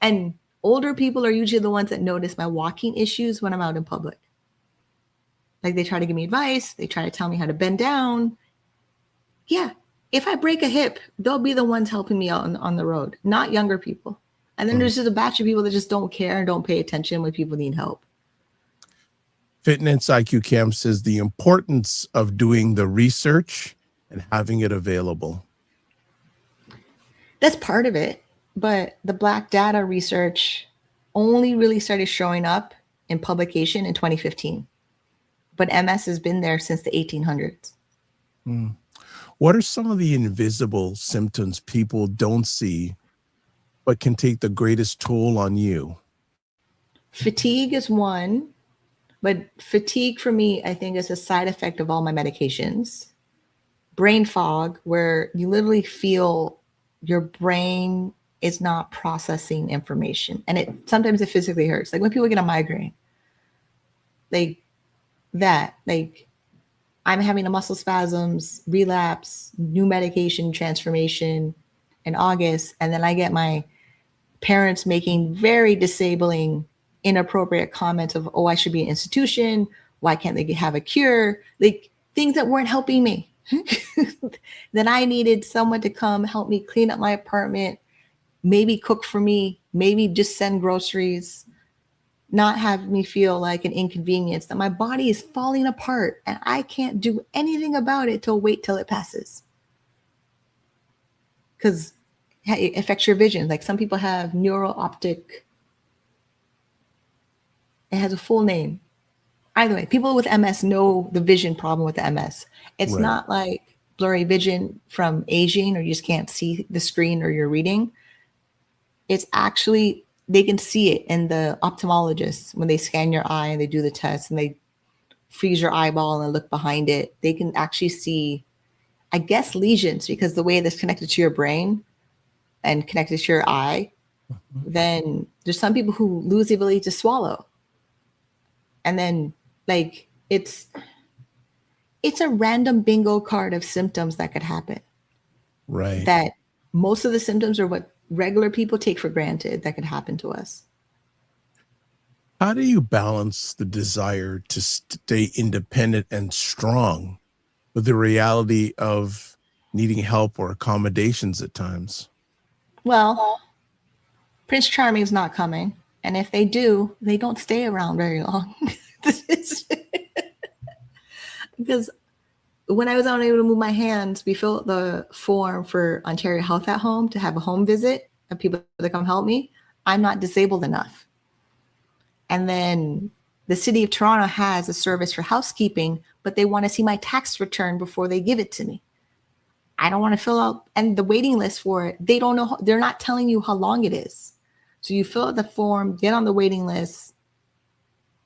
And older people are usually the ones that notice my walking issues when I'm out in public. Like they try to give me advice. They try to tell me how to bend down. Yeah. If I break a hip, they'll be the ones helping me out on the road, not younger people. And then there's just a batch of people that just don't care and don't pay attention when people need help. Fitness IQ Camp says the importance of doing the research and having it available. That's part of it. But the Black data research only really started showing up in publication in 2015. But MS has been there since the 1800s. What are some of the invisible symptoms people don't see, but can take the greatest toll on you? Fatigue is one, but fatigue for me, I think, is a side effect of all my medications. Brain fog, where you literally feel your brain is not processing information. And sometimes it physically hurts. Like when people get a migraine, like that. Like I'm having a muscle spasms, relapse, new medication transformation in August. And then I get my parents making very disabling, inappropriate comments of, oh, I should be an institution. Why can't they have a cure? Like things that weren't helping me. Then I needed someone to come help me clean up my apartment, maybe cook for me, maybe just send groceries, not have me feel like an inconvenience, that my body is falling apart and I can't do anything about it wait till it passes. Because it affects your vision. Like some people have neuro-optic, it has a full name. Either way, people with MS know the vision problem with the MS. It's Right. not like blurry vision from aging or you just can't see the screen or you're reading. It's actually, they can see it in the ophthalmologists when they scan your eye and they do the test and they freeze your eyeball and look behind it. They can actually see, I guess, lesions because the way that's connected to your brain and connected to your eye, then there's some people who lose the ability to swallow. And then like it's a random bingo card of symptoms that could happen. Right. That most of the symptoms are what regular people take for granted that could happen to us. How do you balance the desire to stay independent and strong with the reality of needing help or accommodations at times? Well, Prince Charming is not coming. And if they do, they don't stay around very long. Because when I was unable to move my hands, we filled the form for Ontario Health at Home to have a home visit of people that come help me. I'm not disabled enough. And then the city of Toronto has a service for housekeeping, but they want to see my tax return before they give it to me. I don't want to fill out, and the waiting list for it, they don't know, they're not telling you how long it is. So you fill out the form, get on the waiting list,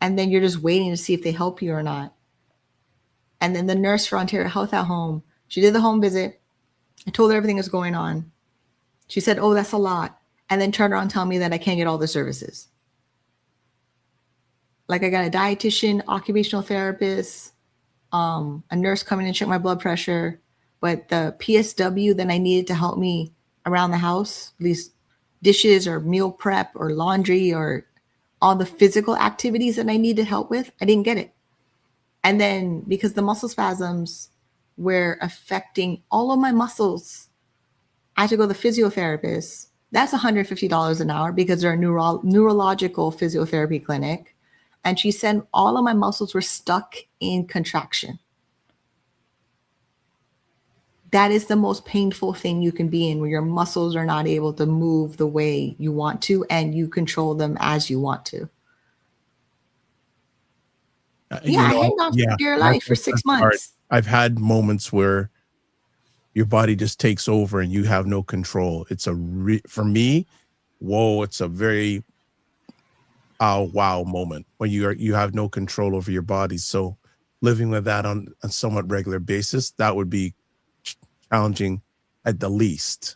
and then you're just waiting to see if they help you or not. And then the nurse for Ontario Health at Home, she did the home visit. I told her everything was going on. She said, oh, that's a lot. And then turned around and tell me that I can't get all the services. Like I got a dietitian, occupational therapist, a nurse coming in to check my blood pressure. But the PSW that I needed to help me around the house, at least dishes or meal prep or laundry or all the physical activities that I needed help with, I didn't get it. And then because the muscle spasms were affecting all of my muscles, I had to go to the physiotherapist. That's $150 an hour because they're a neurological physiotherapy clinic. And she said all of my muscles were stuck in contraction. That is the most painful thing you can be in, where your muscles are not able to move the way you want to and you control them as you want to. Yeah, I hang on for dear life for 6 months. I've had moments where your body just takes over and you have no control. It's for me, whoa, it's a very wow moment when you have no control over your body. So living with that on a somewhat regular basis, that would be challenging at the least.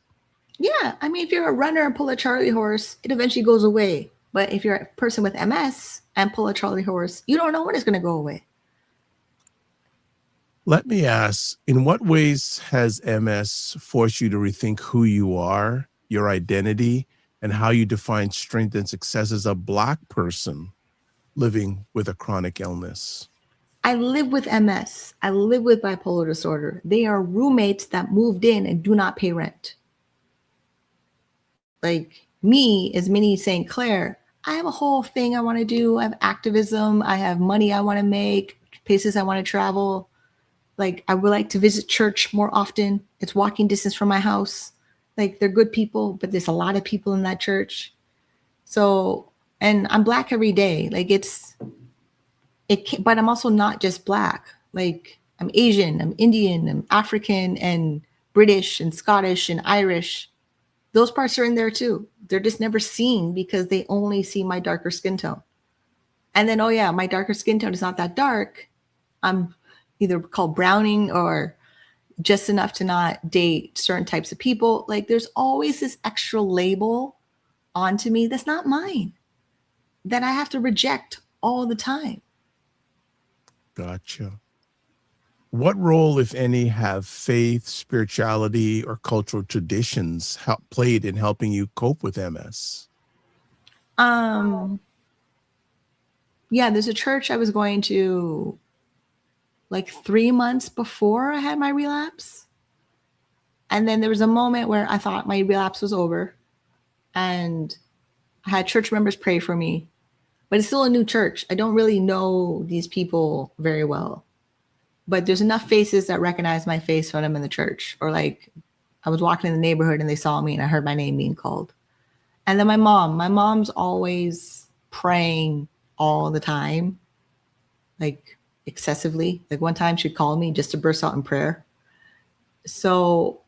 Yeah, I mean, if you're a runner and pull a Charlie horse, it eventually goes away. But if you're a person with MS and pull a Charlie horse, you don't know when it's going to go away. Let me ask, in what ways has MS forced you to rethink who you are, your identity, and how you define strength and success as a Black person living with a chronic illness? I live with MS. I live with bipolar disorder. They are roommates that moved in and do not pay rent. Like me as Minnie St. I have a whole thing I want to do. I have activism. I have money I want to make, places I want to travel. Like I would like to visit church more often. It's walking distance from my house. Like they're good people, but there's a lot of people in that church. So, and I'm Black every day. Like but I'm also not just Black. Like I'm Asian, I'm Indian, I'm African and British and Scottish and Irish. Those parts are in there too. They're just never seen because they only see my darker skin tone. And then, oh yeah, my darker skin tone is not that dark. I'm either called browning or just enough to not date certain types of people. Like there's always this extra label onto me that's not mine, that I have to reject all the time. Gotcha. What role, if any, have faith, spirituality, or cultural traditions played in helping you cope with MS? Yeah, there's a church I was going to like 3 months before I had my relapse. And then there was a moment where I thought my relapse was over, and I had church members pray for me, but it's still a new church. I don't really know these people very well, but there's enough faces that recognize my face when I'm in the church, or like I was walking in the neighborhood and they saw me and I heard my name being called. And then my mom's always praying all the time, like excessively. Like one time she'd call me just to burst out in prayer. So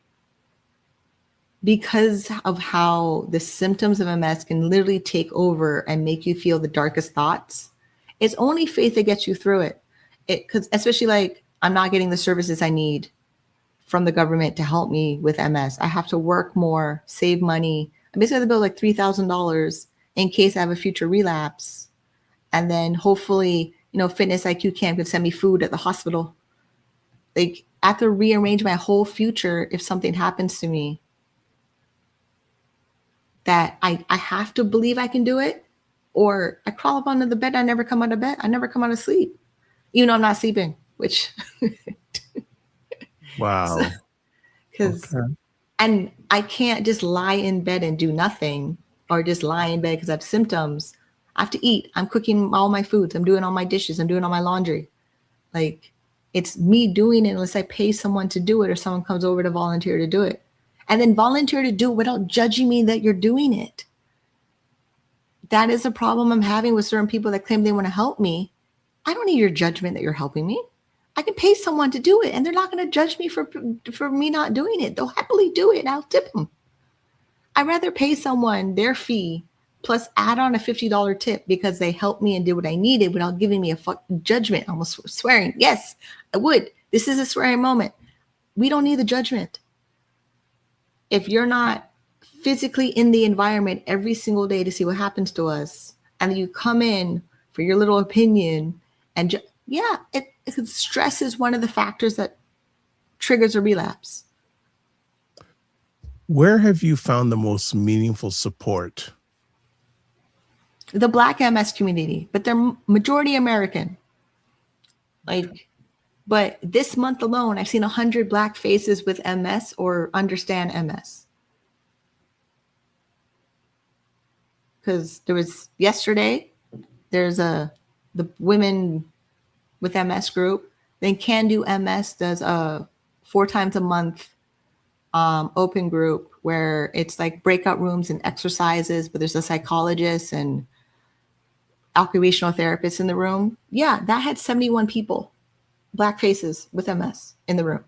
because of how the symptoms of MS can literally take over and make you feel the darkest thoughts, it's only faith that gets you through it. Because especially like I'm not getting the services I need from the government to help me with MS. I have to work more, save money. I basically have to build like $3,000 in case I have a future relapse. And then hopefully, Fitness IQ Camp could send me food at the hospital. Like I have to rearrange my whole future if something happens to me. That I have to believe I can do it, or I crawl up under the bed. I never come out of bed. I never come out of sleep, even though I'm not sleeping, which. Wow. And I can't just lie in bed and do nothing, or just lie in bed because I have symptoms. I have to eat. I'm cooking all my foods. I'm doing all my dishes. I'm doing all my laundry. Like it's me doing it unless I pay someone to do it or someone comes over to volunteer to do it. And then volunteer to do it without judging me that you're doing it. That is a problem I'm having with certain people that claim they want to help me. I don't need your judgment that you're helping me. I can pay someone to do it, and they're not going to judge me for me not doing it. They'll happily do it, and I'll tip them. I'd rather pay someone their fee plus add on a $50 tip because they helped me and did what I needed without giving me a judgment, almost swearing. Yes, I would. This is a swearing moment. We don't need the judgment. If you're not physically in the environment every single day to see what happens to us, and you come in for your little opinion, and stress is one of the factors that triggers a relapse. Where have you found the most meaningful support? The Black MS community, but they're majority American. But this month alone, I've seen 100 Black faces with MS or understand MS. Because there was yesterday, there's the women with MS group. Then Can Do MS does a 4 times a month open group where it's like breakout rooms and exercises, but there's a psychologist and occupational therapist in the room. Yeah, that had 71 people. Black faces with MS in the room.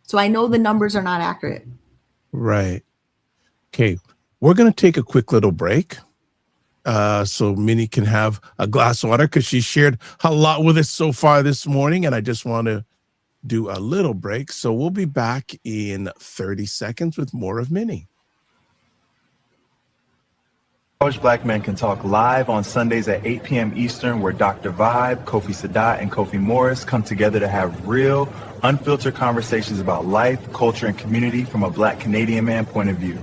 So I know the numbers are not accurate. Right. Okay. We're going to take a quick little break so Minnie can have a glass of water because she shared a lot with us so far this morning. And I just want to do a little break. So we'll be back in 30 seconds with more of Minnie. College Black Men Can Talk live on Sundays at 8 p.m. Eastern, where Dr. Vibe, Kofi Sadat, and Kofi Morris come together to have real, unfiltered conversations about life, culture, and community from a Black Canadian man point of view.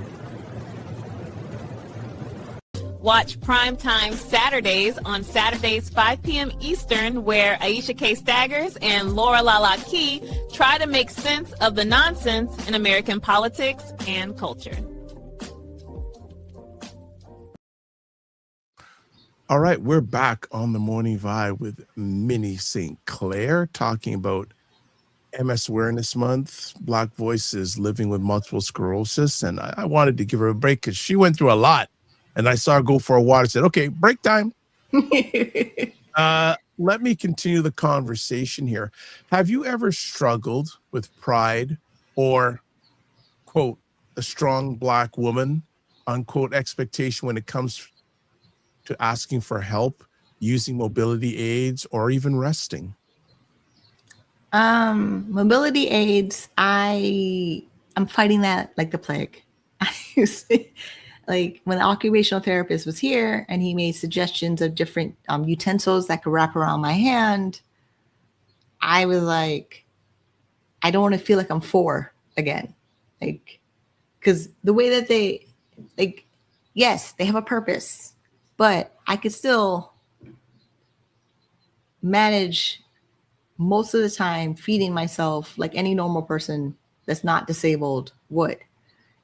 Watch Primetime Saturdays on Saturdays 5 p.m. Eastern, where Aisha K. Staggers and Laura Lala Key try to make sense of the nonsense in American politics and culture. All right, we're back on the Morning Vibe with Minnie St. Clair talking about MS Awareness Month, Black Voices Living with Multiple Sclerosis. And I wanted to give her a break because she went through a lot. And I saw her go for a walk. I said, okay, break time. Let me continue the conversation here. Have you ever struggled with pride or, quote, a strong Black woman, unquote, expectation when it comes to asking for help, using mobility aids, or even resting? Mobility aids, I'm fighting that like the plague. Like when the occupational therapist was here and he made suggestions of different utensils that could wrap around my hand, I was like, I don't want to feel like I'm 4 again. Like, because the way that they, like, yes, they have a purpose, but I could still manage most of the time feeding myself like any normal person that's not disabled would.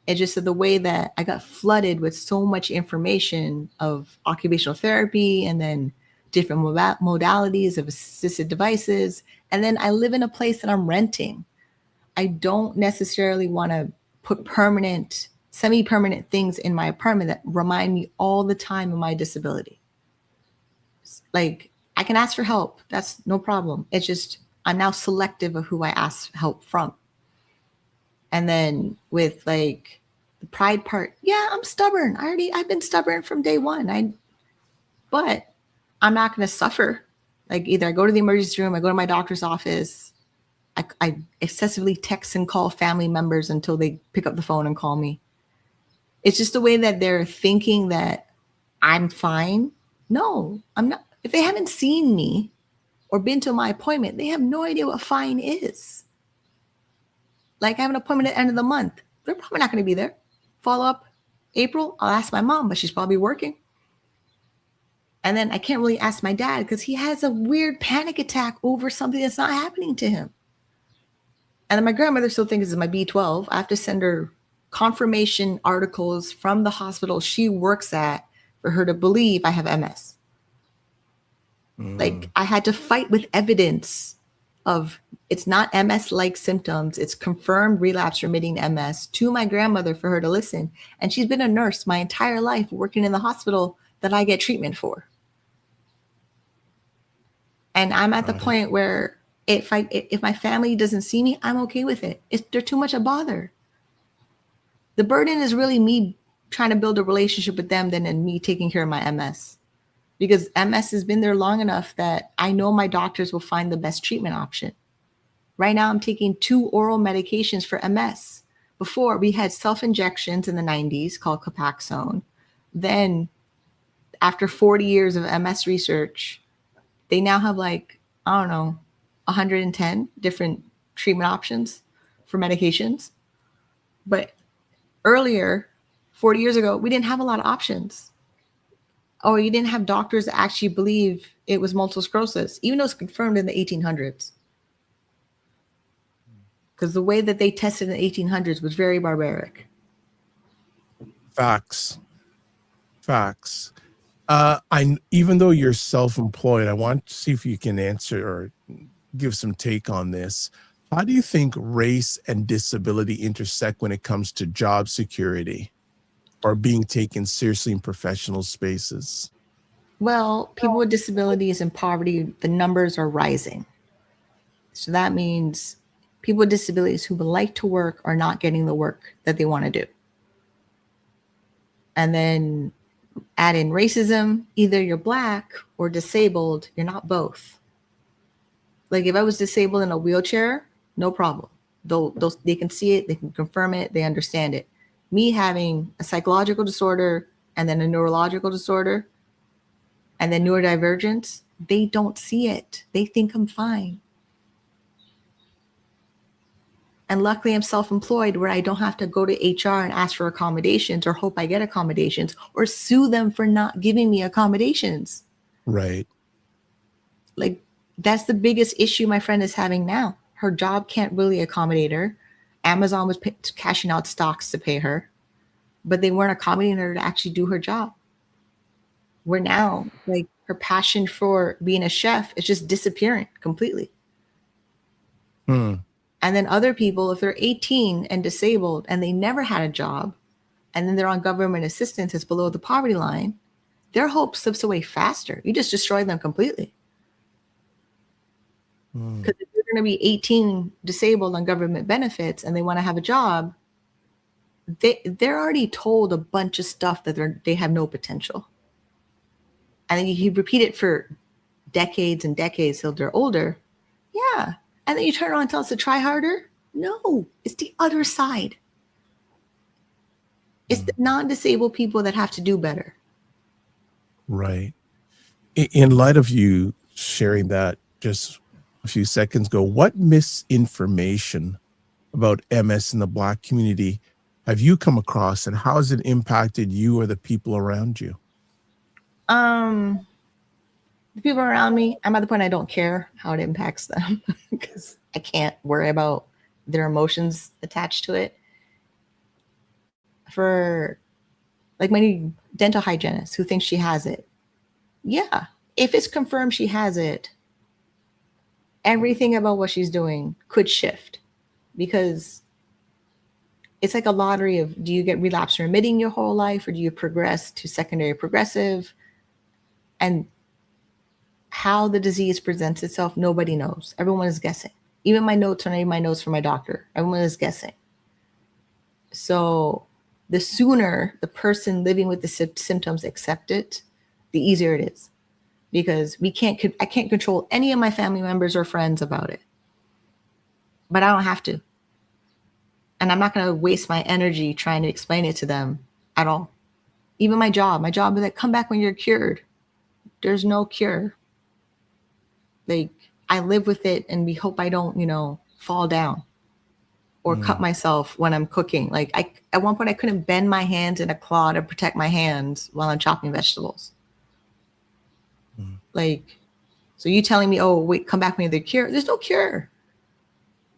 It's just that the way that I got flooded with so much information of occupational therapy and then different modalities of assisted devices. And then I live in a place that I'm renting. I don't necessarily want to put permanent, semi-permanent things in my apartment that remind me all the time of my disability. Like, I can ask for help. That's no problem. It's just I'm now selective of who I ask help from. And then with like the pride part, yeah, I'm stubborn. I've been stubborn from day one. But I'm not going to suffer. Like, either I go to the emergency room, I go to my doctor's office, I excessively text and call family members until they pick up the phone and call me. It's just the way that they're thinking that I'm fine. No, I'm not. If they haven't seen me or been to my appointment, they have no idea what fine is. Like, I have an appointment at the end of the month. They're probably not going to be there. Follow up April, I'll ask my mom, but she's probably working. And then I can't really ask my dad because he has a weird panic attack over something that's not happening to him. And then my grandmother still thinks it's my B12. I have to send her confirmation articles from the hospital she works at for her to believe I have MS. Like, I had to fight with evidence of it's not MS-like symptoms. It's confirmed relapse-remitting MS to my grandmother for her to listen. And she's been a nurse my entire life working in the hospital that I get treatment for. And I'm at the point where if my family doesn't see me, I'm okay with it. They're too much a bother. The burden is really me trying to build a relationship with them than in me taking care of my MS. Because MS has been there long enough that I know my doctors will find the best treatment option. Right now, I'm taking 2 oral medications for MS. Before, we had self-injections in the 90s called Copaxone. Then, after 40 years of MS research, they now have 110 different treatment options for medications. But earlier, 40 years ago, we didn't have a lot of options. Or you didn't have doctors that actually believe it was multiple sclerosis, even though it's confirmed in the 1800s. Because the way that they tested in the 1800s was very barbaric. Facts. Even though you're self-employed, I want to see if you can answer or give some take on this. How do you think race and disability intersect when it comes to job security or being taken seriously in professional spaces? Well, people with disabilities and poverty, the numbers are rising. So that means people with disabilities who would like to work are not getting the work that they want to do. And then add in racism, either you're Black or disabled, you're not both. Like, if I was disabled in a wheelchair, no problem. They can see it, they can confirm it, they understand it. Me having a psychological disorder and then a neurological disorder and then neurodivergence, they don't see it. They think I'm fine. And luckily I'm self-employed where I don't have to go to HR and ask for accommodations or hope I get accommodations or sue them for not giving me accommodations. Right. Like, that's the biggest issue my friend is having now. Her job can't really accommodate her. Amazon was cashing out stocks to pay her, but they weren't accommodating her to actually do her job. Where now, like, her passion for being a chef is just disappearing completely. And then other people, if they're 18 and disabled and they never had a job, and then they're on government assistance that's below the poverty line, their hope slips away faster. You just destroy them completely. Because if you're going to be 18 disabled on government benefits and they want to have a job, they're already told a bunch of stuff that they have no potential. And then you repeat it for decades and decades till they're older. Yeah. And then you turn around and tell us to try harder. No, it's the other side. It's the non-disabled people that have to do better. Right. In light of you sharing that, just a few seconds ago. What misinformation about MS in the Black community have you come across, and how has it impacted you or the people around you? The people around me, I'm at the point I don't care how it impacts them because I can't worry about their emotions attached to it. For like my dental hygienist who thinks she has it. Yeah, if it's confirmed she has it, everything about what she's doing could shift, because it's like a lottery of, do you get relapse remitting your whole life, or do you progress to secondary progressive? And how the disease presents itself, nobody knows. Everyone is guessing. Even my notes, when I read my notes from my doctor, everyone is guessing. So the sooner the person living with the symptoms accept it, the easier it is, because I can't control any of my family members or friends about it, but I don't have to. And I'm not going to waste my energy trying to explain it to them at all. Even my job is like, come back when you're cured. There's no cure. Like, I live with it, and we hope I don't, fall down or cut myself when I'm cooking. Like, at one point I couldn't bend my hands in a claw to protect my hands while I'm chopping vegetables. Like, so you telling me, oh, wait, come back when you're the cure? There's no cure.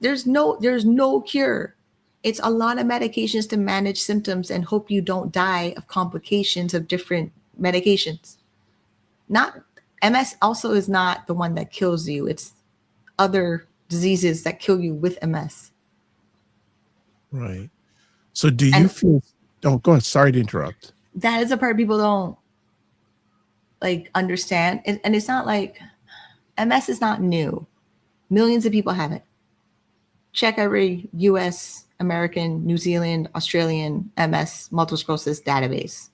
There's no cure. It's a lot of medications to manage symptoms and hope you don't die of complications of different medications. MS also is not the one that kills you. It's other diseases that kill you with MS. Right. So do you feel, go ahead. Sorry to interrupt. That is a part people don't understand. And it's not like, MS is not new. Millions of people have it. Check every US, American, New Zealand, Australian MS multiple sclerosis database.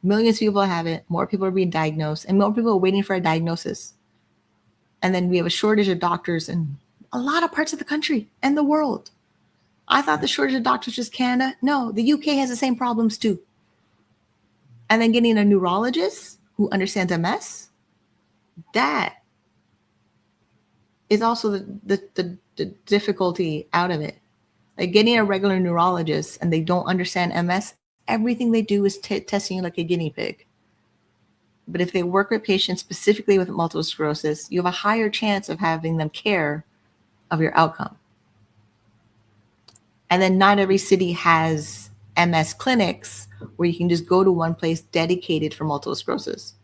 Millions of people have it. More people are being diagnosed, and more people are waiting for a diagnosis. And then we have a shortage of doctors in a lot of parts of the country and the world. I thought the shortage of doctors was Canada. No, the UK has the same problems too. And then getting a neurologist who understands MS, that is also the difficulty out of it. Like, getting a regular neurologist and they don't understand MS, everything they do is testing you like a guinea pig. But if they work with patients specifically with multiple sclerosis, you have a higher chance of having them care of your outcome. And then not every city has MS clinics where you can just go to one place dedicated for multiple sclerosis.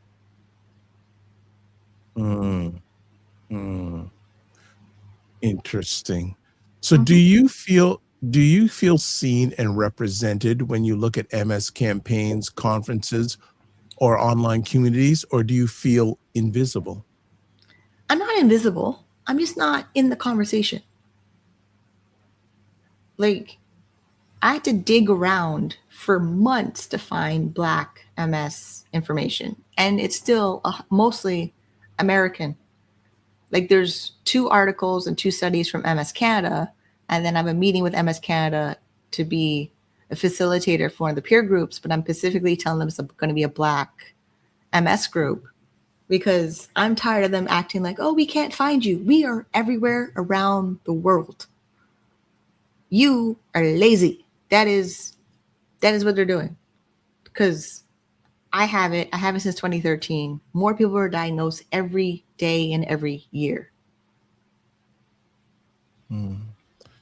Interesting. So do you feel seen and represented when you look at MS campaigns, conferences, or online communities, or do you feel invisible? I'm not invisible. I'm just not in the conversation. Like, I had to dig around for months to find Black MS information, and it's still mostly American. Like, there's 2 articles and 2 studies from MS Canada, and then I have a meeting with MS Canada to be a facilitator for one of the peer groups, but I'm specifically telling them it's going to be a Black MS group, because I'm tired of them acting like, oh, we can't find you. We are everywhere around the world. You are lazy. That is what they're doing. Because I have it since 2013. More people are diagnosed every day and every year.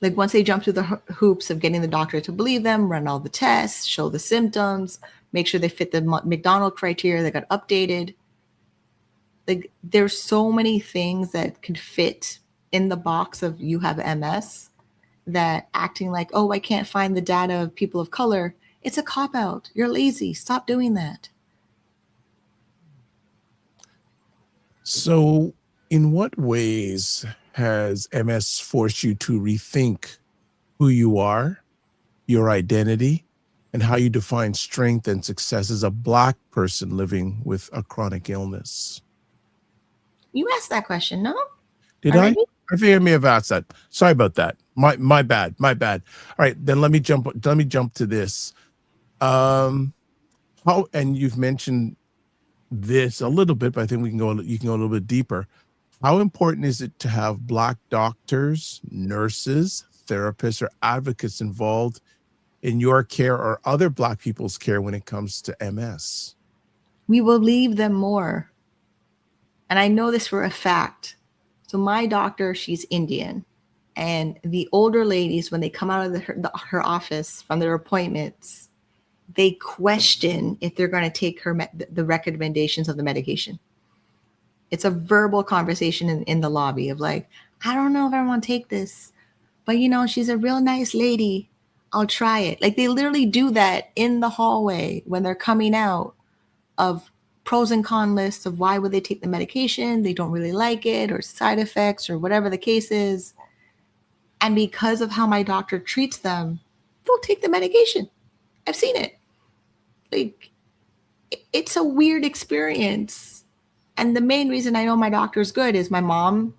Like, once they jump through the hoops of getting the doctor to believe them, run all the tests, show the symptoms, make sure they fit the McDonald criteria that got updated. Like, there's so many things that could fit in the box of you have MS, that acting like, oh, I can't find the data of people of color, it's a cop-out. You're lazy. Stop doing that. So in what ways has MS forced you to rethink who you are, your identity, and how you define strength and success as a Black person living with a chronic illness? You asked that question, no? Did already? I think I may have asked that. Sorry about that. My bad. All right, then let me jump to this. And you've mentioned this a little bit, but I think you can go a little bit deeper. How important is it to have Black doctors, nurses, therapists, or advocates involved in your care or other Black people's care when it comes to MS? We will leave them more. And I know this for a fact. So my doctor, she's Indian. And the older ladies, when they come out of her office from their appointments, they question if they're going to take the recommendations of the medication. It's a verbal conversation in the lobby of like, I don't know if I want to take this, but she's a real nice lady. I'll try it. Like they literally do that in the hallway when they're coming out of pros and con lists of why would they take the medication. They don't really like it or side effects or whatever the case is. And because of how my doctor treats them, they'll take the medication. I've seen it. Like it's a weird experience. And the main reason I know my doctor's good is my mom's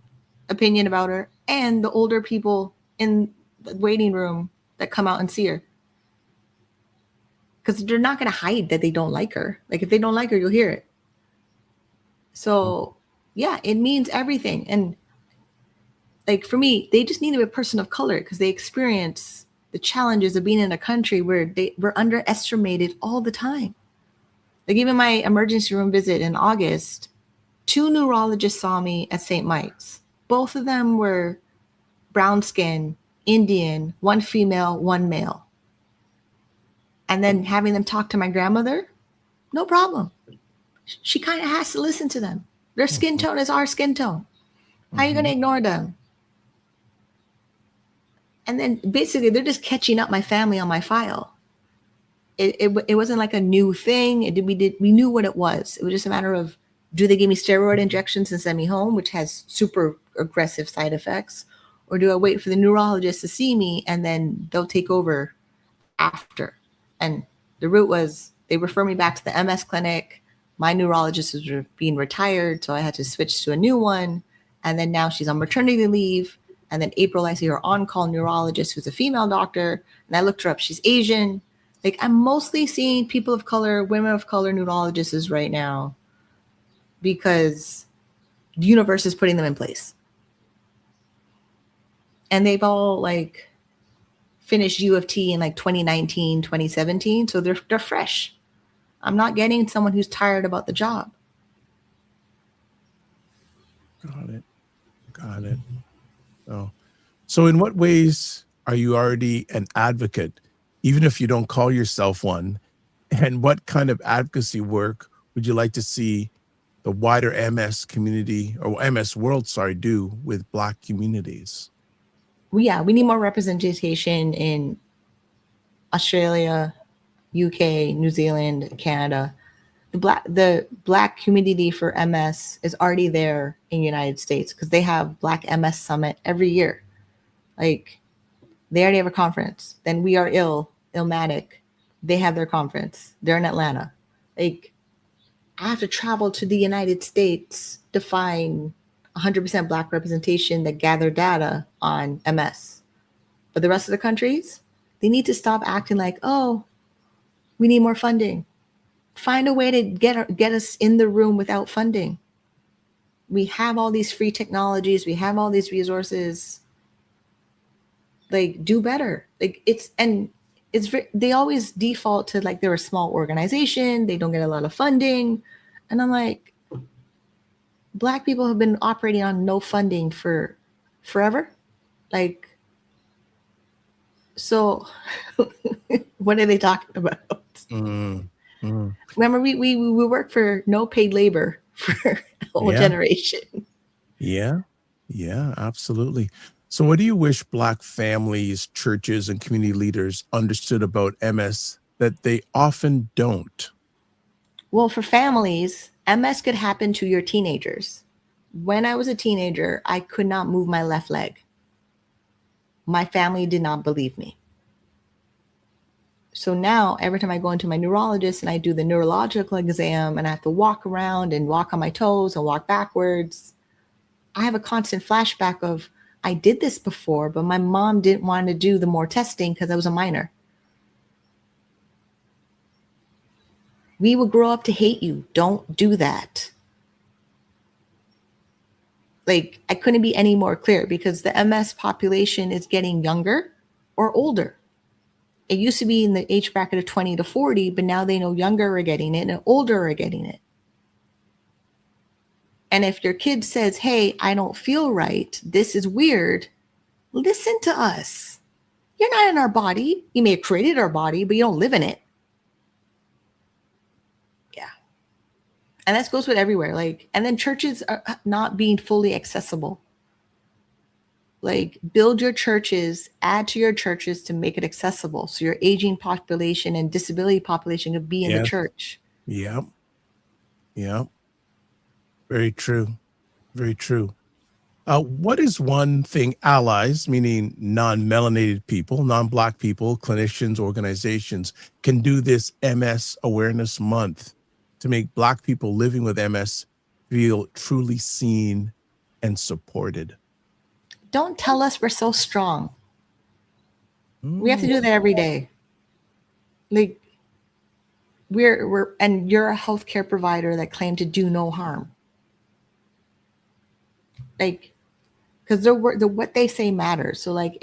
opinion about her and the older people in the waiting room that come out and see her. Because they're not going to hide that they don't like her. Like if they don't like her, you'll hear it. So yeah, it means everything. And like for me, they just need to be a person of color because they experience the challenges of being in a country where they were underestimated all the time. Like even my emergency room visit in August, 2 neurologists saw me at St. Mike's. Both of them were brown skin, Indian, 1 female, 1 male. And then having them talk to my grandmother, no problem. She kind of has to listen to them. Their skin tone is our skin tone. How are you going to ignore them? And then basically they're just catching up my family on my file. It wasn't like a new thing. We knew what it was. It was just a matter of, do they give me steroid injections and send me home, which has super aggressive side effects? Or do I wait for the neurologist to see me and then they'll take over after? And the route was they refer me back to the MS clinic. My neurologist was being retired, so I had to switch to a new one. And then now she's on maternity leave. And then April, I see her on-call neurologist, who's a female doctor. And I looked her up. She's Asian. Like I'm mostly seeing people of color, women of color neurologists right now because the universe is putting them in place. And they've all like finished U of T in like 2019, 2017. So they're fresh. I'm not getting someone who's tired about the job. Got it. Oh. So in what ways are you already an advocate, even if you don't call yourself one? And what kind of advocacy work would you like to see the wider MS community or MS world, do with Black communities? Well, yeah, we need more representation in Australia, UK, New Zealand, Canada. The Black community for MS is already there in the United States because they have Black MS Summit every year. Like they already have a conference. Then We Are Illmatic. They have their conference. They're in Atlanta. Like I have to travel to the United States to find 100% Black representation that gather data on MS. But the rest of the countries, they need to stop acting like, oh, we need more funding. Find a way to get us in the room without funding. We have all these free technologies. We have all these resources. Like do better. Like they always default to like they're a small organization. They don't get a lot of funding. And I'm like, Black people have been operating on no funding for forever. Like, so what are they talking about? Remember, we work for no paid labor for a whole generation. Yeah, absolutely. So what do you wish Black families, churches, and community leaders understood about MS that they often don't? Well, for families, MS could happen to your teenagers. When I was a teenager, I could not move my left leg. My family did not believe me. So now every time I go into my neurologist and I do the neurological exam and I have to walk around and walk on my toes and walk backwards, I have a constant flashback of, I did this before, but my mom didn't want to do the more testing because I was a minor. We will grow up to hate you. Don't do that. Like, I couldn't be any more clear, because the MS population is getting younger or older. It used to be in the age bracket of 20 to 40, but now they know younger are getting it and older are getting it. And if your kid says, hey, I don't feel right, this is weird, listen to us. You're not in our body. You may have created our body, but you don't live in it. Yeah. And that goes with everywhere. Like, and then churches are not being fully accessible. Like, build your churches, add to your churches to make it accessible, so your aging population and disability population could be in the church. Yep. Yep. Very true. Very true. What is one thing allies, meaning non-melanated people, non-Black people, clinicians, organizations, can do this MS Awareness Month to make Black people living with MS feel truly seen and supported? Don't tell us we're so strong. We have to do that every day. Like, and you're a healthcare provider that claimed to do no harm. Like, because what they say matters. So, like,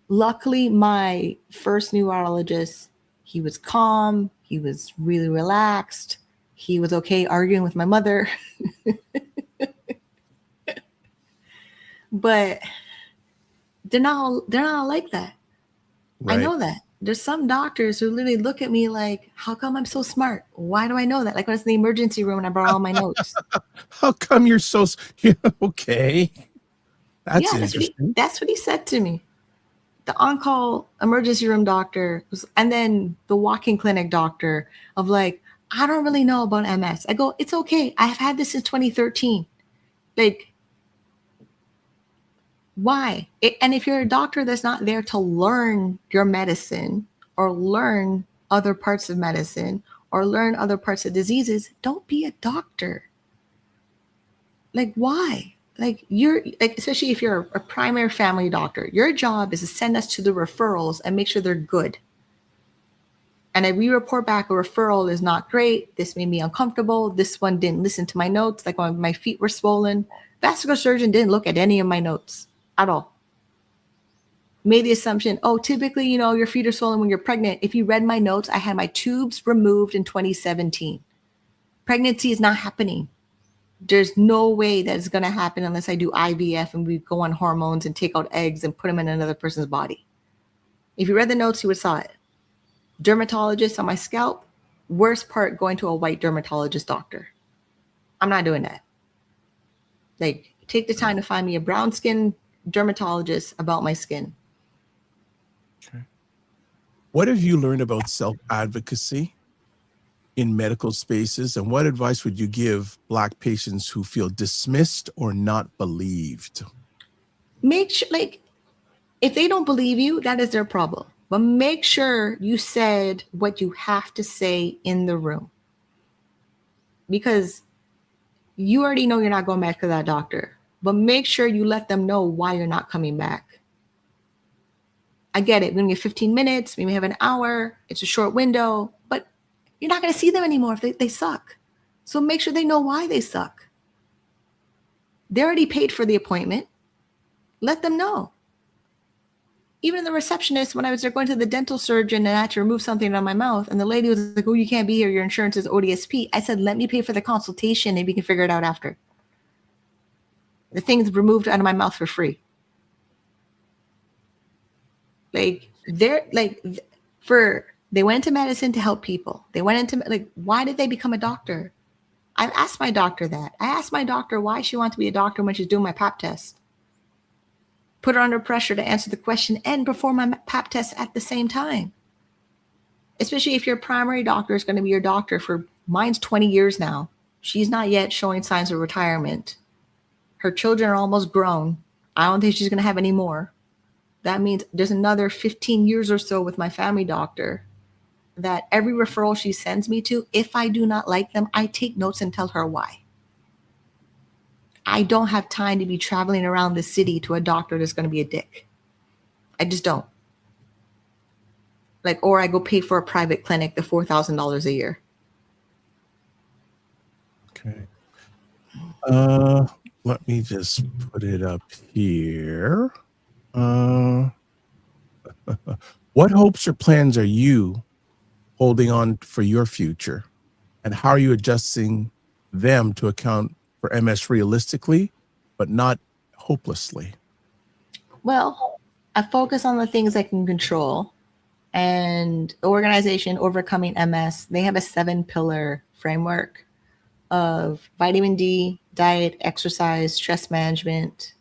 luckily my first neurologist, he was calm, he was really relaxed, he was okay arguing with my mother. But they're not like that. Right. I know that. There's some doctors who literally look at me like, how come I'm so smart? Why do I know that? Like, when I was in the emergency room and I brought all my notes. How come you're so okay? That's interesting. That's what he said to me. The on-call emergency room doctor and then the walk-in clinic doctor of like, I don't really know about MS. I go, it's okay. I've had this since 2013. Like, why? And if you're a doctor that's not there to learn your medicine or learn other parts of medicine or learn other parts of diseases, don't be a doctor. Like, why? Like, you're like, especially if you're a primary family doctor, your job is to send us to the referrals and make sure they're good. And if we report back a referral is not great, this made me uncomfortable, this one didn't listen to my notes, like when my feet were swollen, vascular surgeon didn't look at any of my notes at all. Made the assumption, oh, typically, your feet are swollen when you're pregnant. If you read my notes, I had my tubes removed in 2017. Pregnancy is not happening. There's no way that it's going to happen unless I do IVF and we go on hormones and take out eggs and put them in another person's body. If you read the notes, you would saw it. Dermatologist on my scalp, worst part, going to a white dermatologist doctor. I'm not doing that. Like, take the time to find me a brown skin dermatologist about my skin. Okay. What have you learned about self-advocacy in medical spaces, and what advice would you give Black patients who feel dismissed or not believed? Make sure, like, if they don't believe you, that is their problem. But make sure you said what you have to say in the room. Because you already know you're not going back to that doctor. But make sure you let them know why you're not coming back. I get it. We only have 15 minutes. We may have an hour. It's a short window. But you're not going to see them anymore if they suck. So make sure they know why they suck. They already paid for the appointment. Let them know. Even the receptionist, when I was there going to the dental surgeon and I had to remove something out of my mouth, and the lady was like, oh, you can't be here. Your insurance is ODSP. I said, let me pay for the consultation and we can figure it out after. The thing's removed out of my mouth for free. Like, they went into medicine to help people. They went into, like, why did they become a doctor? I've asked my doctor that. I asked my doctor why she wanted to be a doctor when she's doing my pap test. Put her under pressure to answer the question and perform my pap test at the same time. Especially if your primary doctor is going to be your doctor for, mine's 20 years now. She's not yet showing signs of retirement. Her children are almost grown. I don't think she's going to have any more. That means there's another 15 years or so with my family doctor that every referral she sends me to, if I do not like them, I take notes and tell her why. I don't have time to be traveling around the city to a doctor that's going to be a dick. I just don't. Like, or I go pay for a private clinic, the $4,000 a year. Okay. Let me just put it up here. Uh, what hopes or plans are you holding on for your future? And how are you adjusting them to account for MS realistically, but not hopelessly? Well, I focus on the things I can control. And the organization Overcoming MS, they have a 7-pillar framework of vitamin D, diet, exercise, stress management,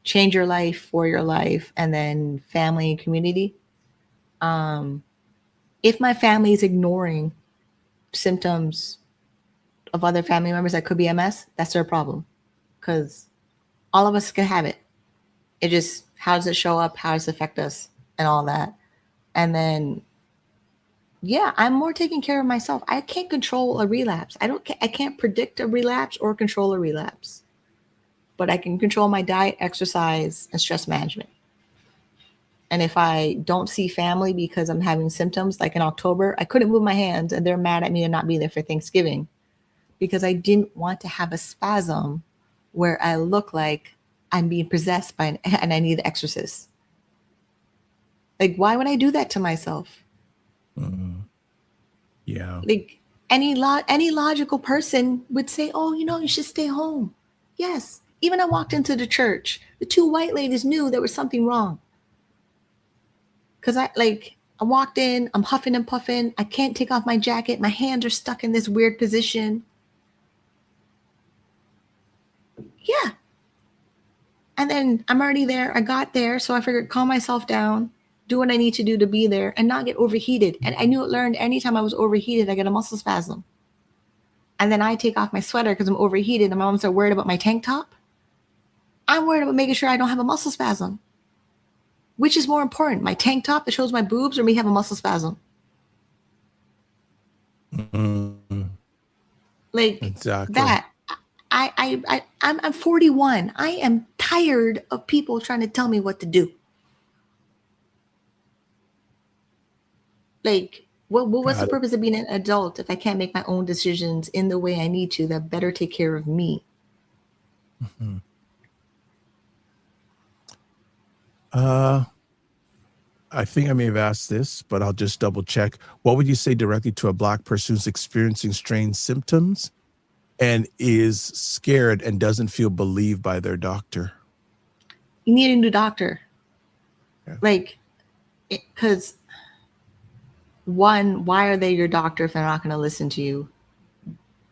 change your life for your life, and then family and community. If my family is ignoring symptoms of other family members that could be MS, that's their problem, because all of us can have it. It just, how does it show up? How does it affect us and all that? And then, yeah, I'm more taking care of myself. I can't control a relapse. I can't predict a relapse or control a relapse, but I can control my diet, exercise, and stress management. And if I don't see family because I'm having symptoms, like in October, I couldn't move my hands and they're mad at me to not be there for Thanksgiving because I didn't want to have a spasm where I look like I'm being possessed by and I need an exorcist. Like, why would I do that to myself? Yeah. Like any logical person would say, oh, you should stay home. Yes. Even I walked into the church. The 2 white ladies knew there was something wrong. Because I walked in, I'm huffing and puffing. I can't take off my jacket. My hands are stuck in this weird position. Yeah. And then I'm already there. I got there. So I figured calm myself down, do what I need to do to be there and not get overheated. And I learned anytime I was overheated, I get a muscle spasm. And then I take off my sweater because I'm overheated. And my mom's so worried about my tank top. I'm worried about making sure I don't have a muscle spasm. Which is more important, my tank top that shows my boobs or me have a muscle spasm? Like exactly. that. I'm 41. I am tired of people trying to tell me what to do. Like, what's the purpose of being an adult if I can't make my own decisions in the way I need to that better take care of me? Mm-hmm. I think I may have asked this, but I'll just double check. What would you say directly to a Black person who's experiencing strange symptoms and is scared and doesn't feel believed by their doctor? You need a new doctor. Yeah. Like, because one, why are they your doctor if they're not going to listen to you?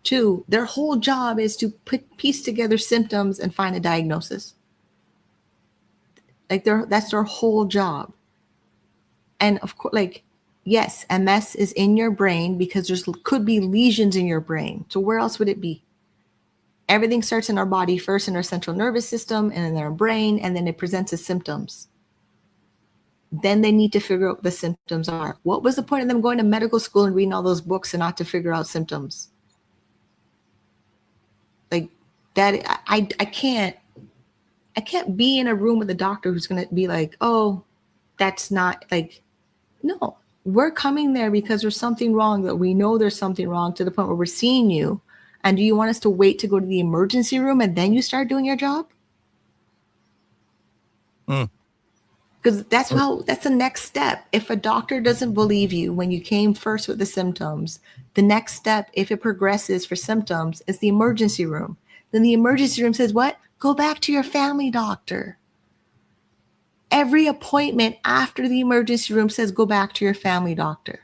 2, their whole job is to piece together symptoms and find a diagnosis. Like that's their whole job. And of course, like, yes, MS is in your brain because could be lesions in your brain. So where else would it be? Everything starts in our body first, in our central nervous system and in our brain, and then it presents as symptoms. Then they need to figure out what the symptoms are. What was the point of them going to medical school and reading all those books and not to figure out symptoms? Like that, I can't be in a room with a doctor who's going to be like, oh, that's not like, no, we're coming there because there's something wrong, that we know there's something wrong to the point where we're seeing you. And do you want us to wait to go to the emergency room and then you start doing your job? Because that's the next step. If a doctor doesn't believe you when you came first with the symptoms, the next step, if it progresses for symptoms, is the emergency room. Then the emergency room says, what? Go back to your family doctor. Every appointment after the emergency room says, go back to your family doctor.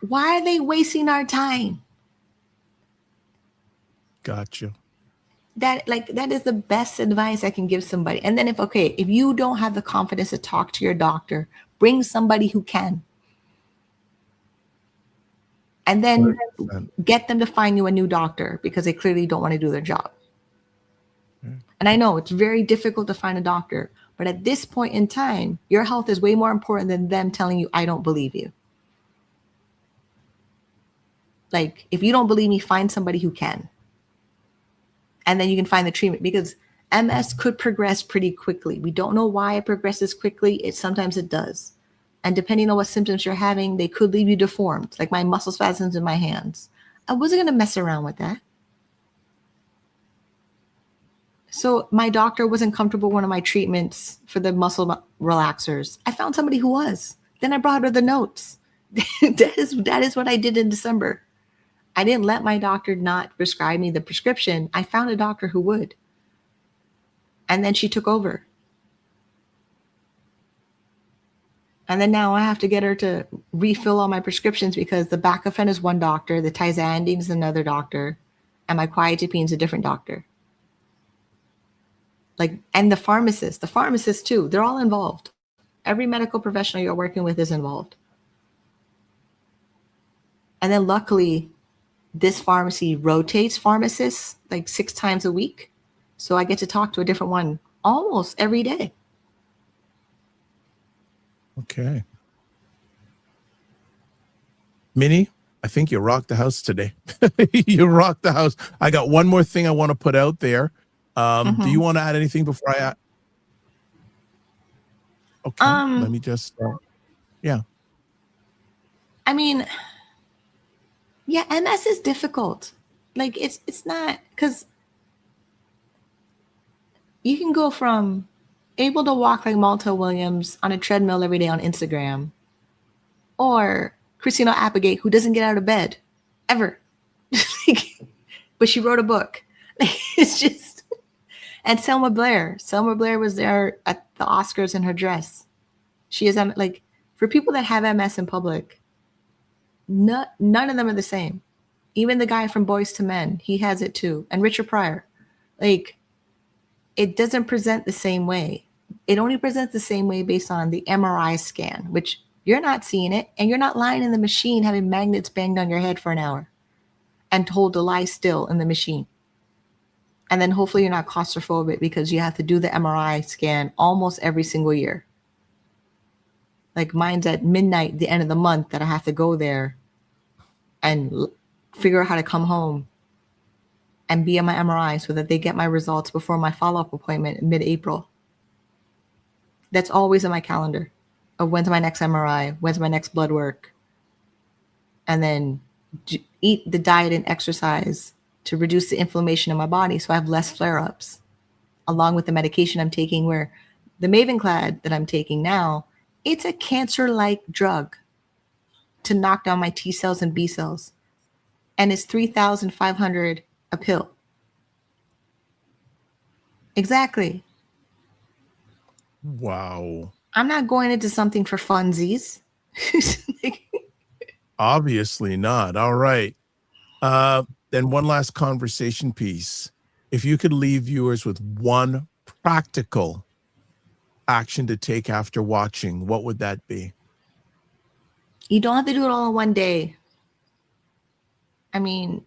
Why are they wasting our time? Gotcha. That is the best advice I can give somebody. And then if you don't have the confidence to talk to your doctor, bring somebody who can. And then 100%. Get them to find you a new doctor because they clearly don't want to do their job. And I know it's very difficult to find a doctor, but at this point in time, your health is way more important than them telling you, I don't believe you. Like, if you don't believe me, find somebody who can. And then you can find the treatment, because MS could progress pretty quickly. We don't know why it progresses quickly. Sometimes it does. And depending on what symptoms you're having, they could leave you deformed. Like my muscle spasms in my hands. I wasn't going to mess around with that. So my doctor wasn't comfortable with one of my treatments for the muscle relaxers. I found somebody who was. Then I brought her the notes. that is what I did in December. I didn't let my doctor not prescribe me the prescription. I found a doctor who would. And then she took over. And then now I have to get her to refill all my prescriptions because the baclofen is one doctor, the tizanidine is another doctor, and my quetiapine is a different doctor. Like, and the pharmacist too, they're all involved. Every medical professional you're working with is involved. And then luckily, this pharmacy rotates pharmacists like 6 times a week. So I get to talk to a different one almost every day. Okay. Minnie, I think you rocked the house today. You rocked the house. I got one more thing I want to put out there. Do you want to add anything before I add? Okay, let me just, yeah. I mean, yeah, MS is difficult. Like it's not, because you can go from able to walk like Malta Williams on a treadmill every day on Instagram, or Christina Applegate, who doesn't get out of bed ever, but she wrote a book. It's just, and Selma Blair was there at the Oscars in her dress. She is like, for people that have MS in public, none of them are the same. Even the guy from Boys to Men, he has it too. And Richard Pryor, like, it doesn't present the same way. It only presents the same way based on the MRI scan, which you're not seeing it, and you're not lying in the machine having magnets banged on your head for an hour and told to lie still in the machine. And then hopefully you're not claustrophobic because you have to do the MRI scan almost every single year. Like mine's at midnight, the end of the month, that I have to go there and figure out how to come home and be on my MRI so that they get my results before my follow-up appointment in mid-April. That's always in my calendar of when's my next MRI, when's my next blood work, and then eat the diet and exercise to reduce the inflammation in my body so I have less flare-ups, along with the medication I'm taking, where the Mavenclad that I'm taking now, it's a cancer-like drug to knock down my T cells and B cells. And it's $3,500 a pill. Exactly. Wow. I'm not going into something for funsies. Obviously not. All right. Then one last conversation piece. If you could leave viewers with one practical action to take after watching, what would that be? You don't have to do it all in one day. I mean,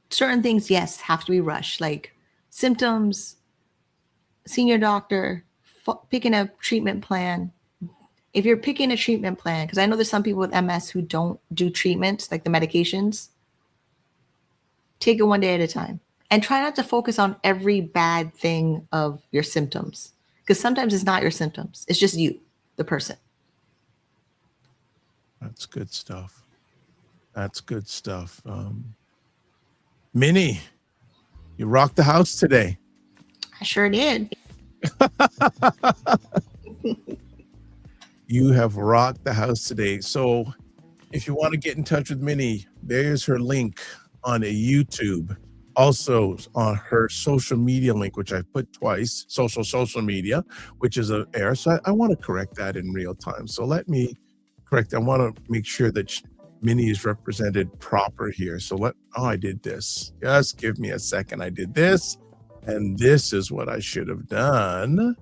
certain things, yes, have to be rushed, like symptoms, senior doctor, picking a treatment plan. If you're picking a treatment plan, because I know there's some people with MS who don't do treatments, like the medications, take it one day at a time. And try not to focus on every bad thing of your symptoms, because sometimes it's not your symptoms. It's just you, the person. That's good stuff. That's good stuff. Minnie, you rocked the house today. I sure did. You have rocked the house today. So if you want to get in touch with Minnie, there's her link on a YouTube. Also on her social media link, which I put twice, social media, which is an error. So I want to correct that in real time. So let me correct. I want to make sure that Minnie is represented proper here. So I did this. Just give me a second. I did this, and this is what I should have done.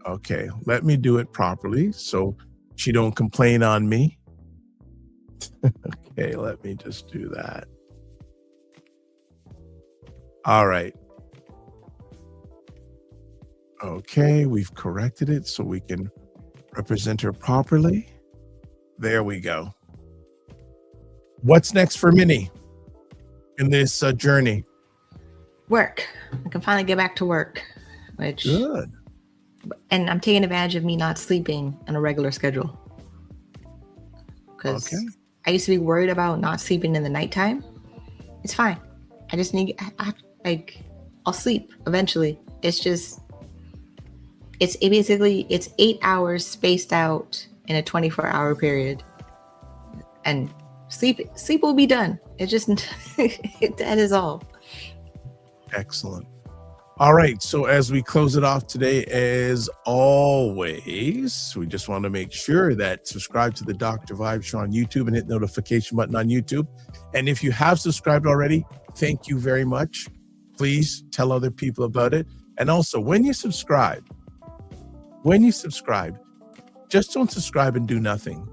Okay, let me do it properly so she don't complain on me. Okay, let me just do that. All right. Okay, we've corrected it so we can represent her properly. There we go. What's next for Minnie in this journey? Work. I can finally get back to work, which Good. And I'm taking advantage of me not sleeping on a regular schedule. Because I used to be worried about not sleeping in the nighttime. It's fine. I just need, I'll sleep eventually. It's basically 8 hours spaced out in a 24-hour period, and sleep will be done. It just, that is all. Excellent. All right. So as we close it off today, as always, we just want to make sure that subscribe to the Dr. Vibe Show on YouTube and hit the notification button on YouTube. And if you have subscribed already, thank you very much. Please tell other people about it. And also, when you subscribe, just don't subscribe and do nothing.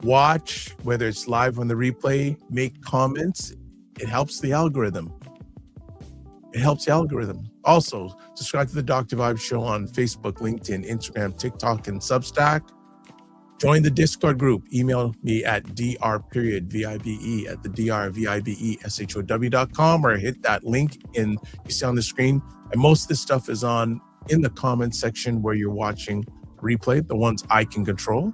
Watch, whether it's live on the replay, make comments. It helps the algorithm. Also, subscribe to the Dr. Vibe Show on Facebook, LinkedIn, Instagram, TikTok, and Substack. Join the Discord group. Email me at dr.vibe@thedrvibeshow.com or hit that link you see on the screen. And most of this stuff is in the comments section where you're watching replay, the ones I can control.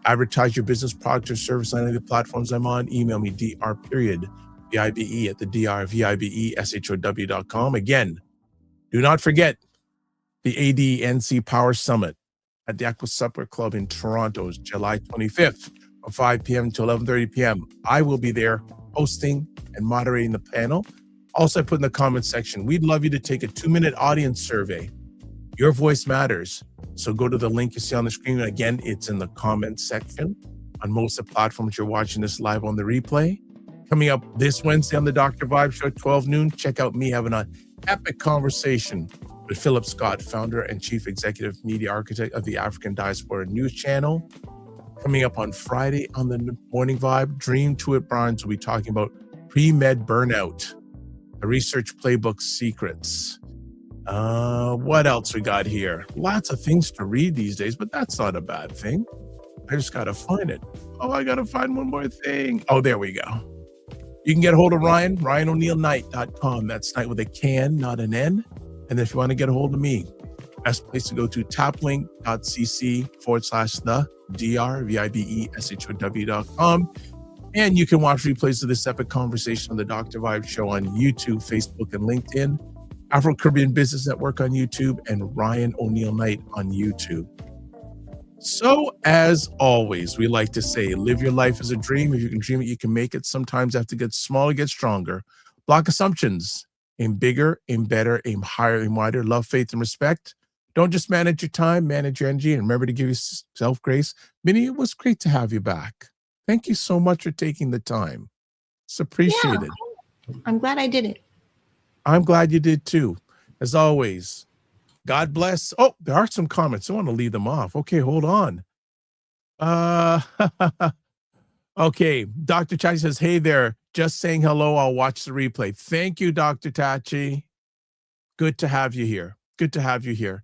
Advertise your business, product, or service on any of the platforms I'm on. Email me dr.vibe@thedrvibeshow.com. Again, do not forget the ADNC Power Summit at the Aqua Supper Club in Toronto, July 25th from 5 p.m. to 11:30 p.m. I will be there hosting and moderating the panel. Also, I put in the comments section, we'd love you to take a 2-minute audience survey. Your voice matters. So go to the link you see on the screen. Again, it's in the comments section on most of the platforms you're watching this live on the replay. Coming up this Wednesday on the Dr. Vibe Show at 12 noon, check out me having an epic conversation with Philip Scott, founder and chief executive media architect of the African Diaspora News Channel. Coming up on Friday on the Morning Vibe, Dream to It Barnes will be talking about pre-med burnout, the research playbook secrets. What else we got here? Lots of things to read these days, but that's not a bad thing. I just got to find it. Oh, I got to find one more thing. Oh, there we go. You can get a hold of Ryan, RyanOneilKnight.com. That's Knight with a K-N, not an N. And if you want to get a hold of me, best place to go to taplink.cc/the drvibeshow.com. And you can watch replays of this epic conversation on the Dr. Vibe Show on YouTube, Facebook, and LinkedIn, Afro Caribbean Business Network on YouTube, and Ryan Oneil Knight on YouTube. So, as always, we like to say, live your life as a dream. If you can dream it, you can make it. Sometimes you have to get smaller, get stronger. Block assumptions. Aim bigger, aim better, aim higher, aim wider. Love, faith, and respect. Don't just manage your time, manage your energy, and remember to give yourself grace. Minnie, it was great to have you back. Thank you so much for taking the time. It's appreciated. Yeah, I'm glad I did it. I'm glad you did too. As always, God bless. Oh, there are some comments. I want to leave them off. Okay, hold on. Okay, Dr. Tachi says, hey there, just saying hello. I'll watch the replay. Thank you, Dr. Tachi. Good to have you here. Good to have you here.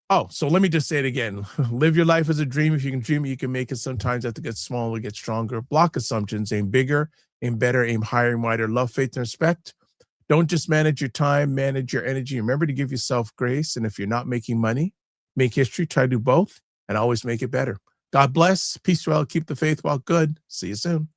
Oh, so let me just say it again. Live your life as a dream. If you can dream it, you can make it. Sometimes you have to get smaller, get stronger. Block assumptions. Aim bigger, aim better, aim higher, aim wider. Love, faith, and respect. Don't just manage your time, manage your energy. Remember to give yourself grace. And if you're not making money, make history. Try to do both and always make it better. God bless. Peace well. Keep the faith. Walk good. See you soon.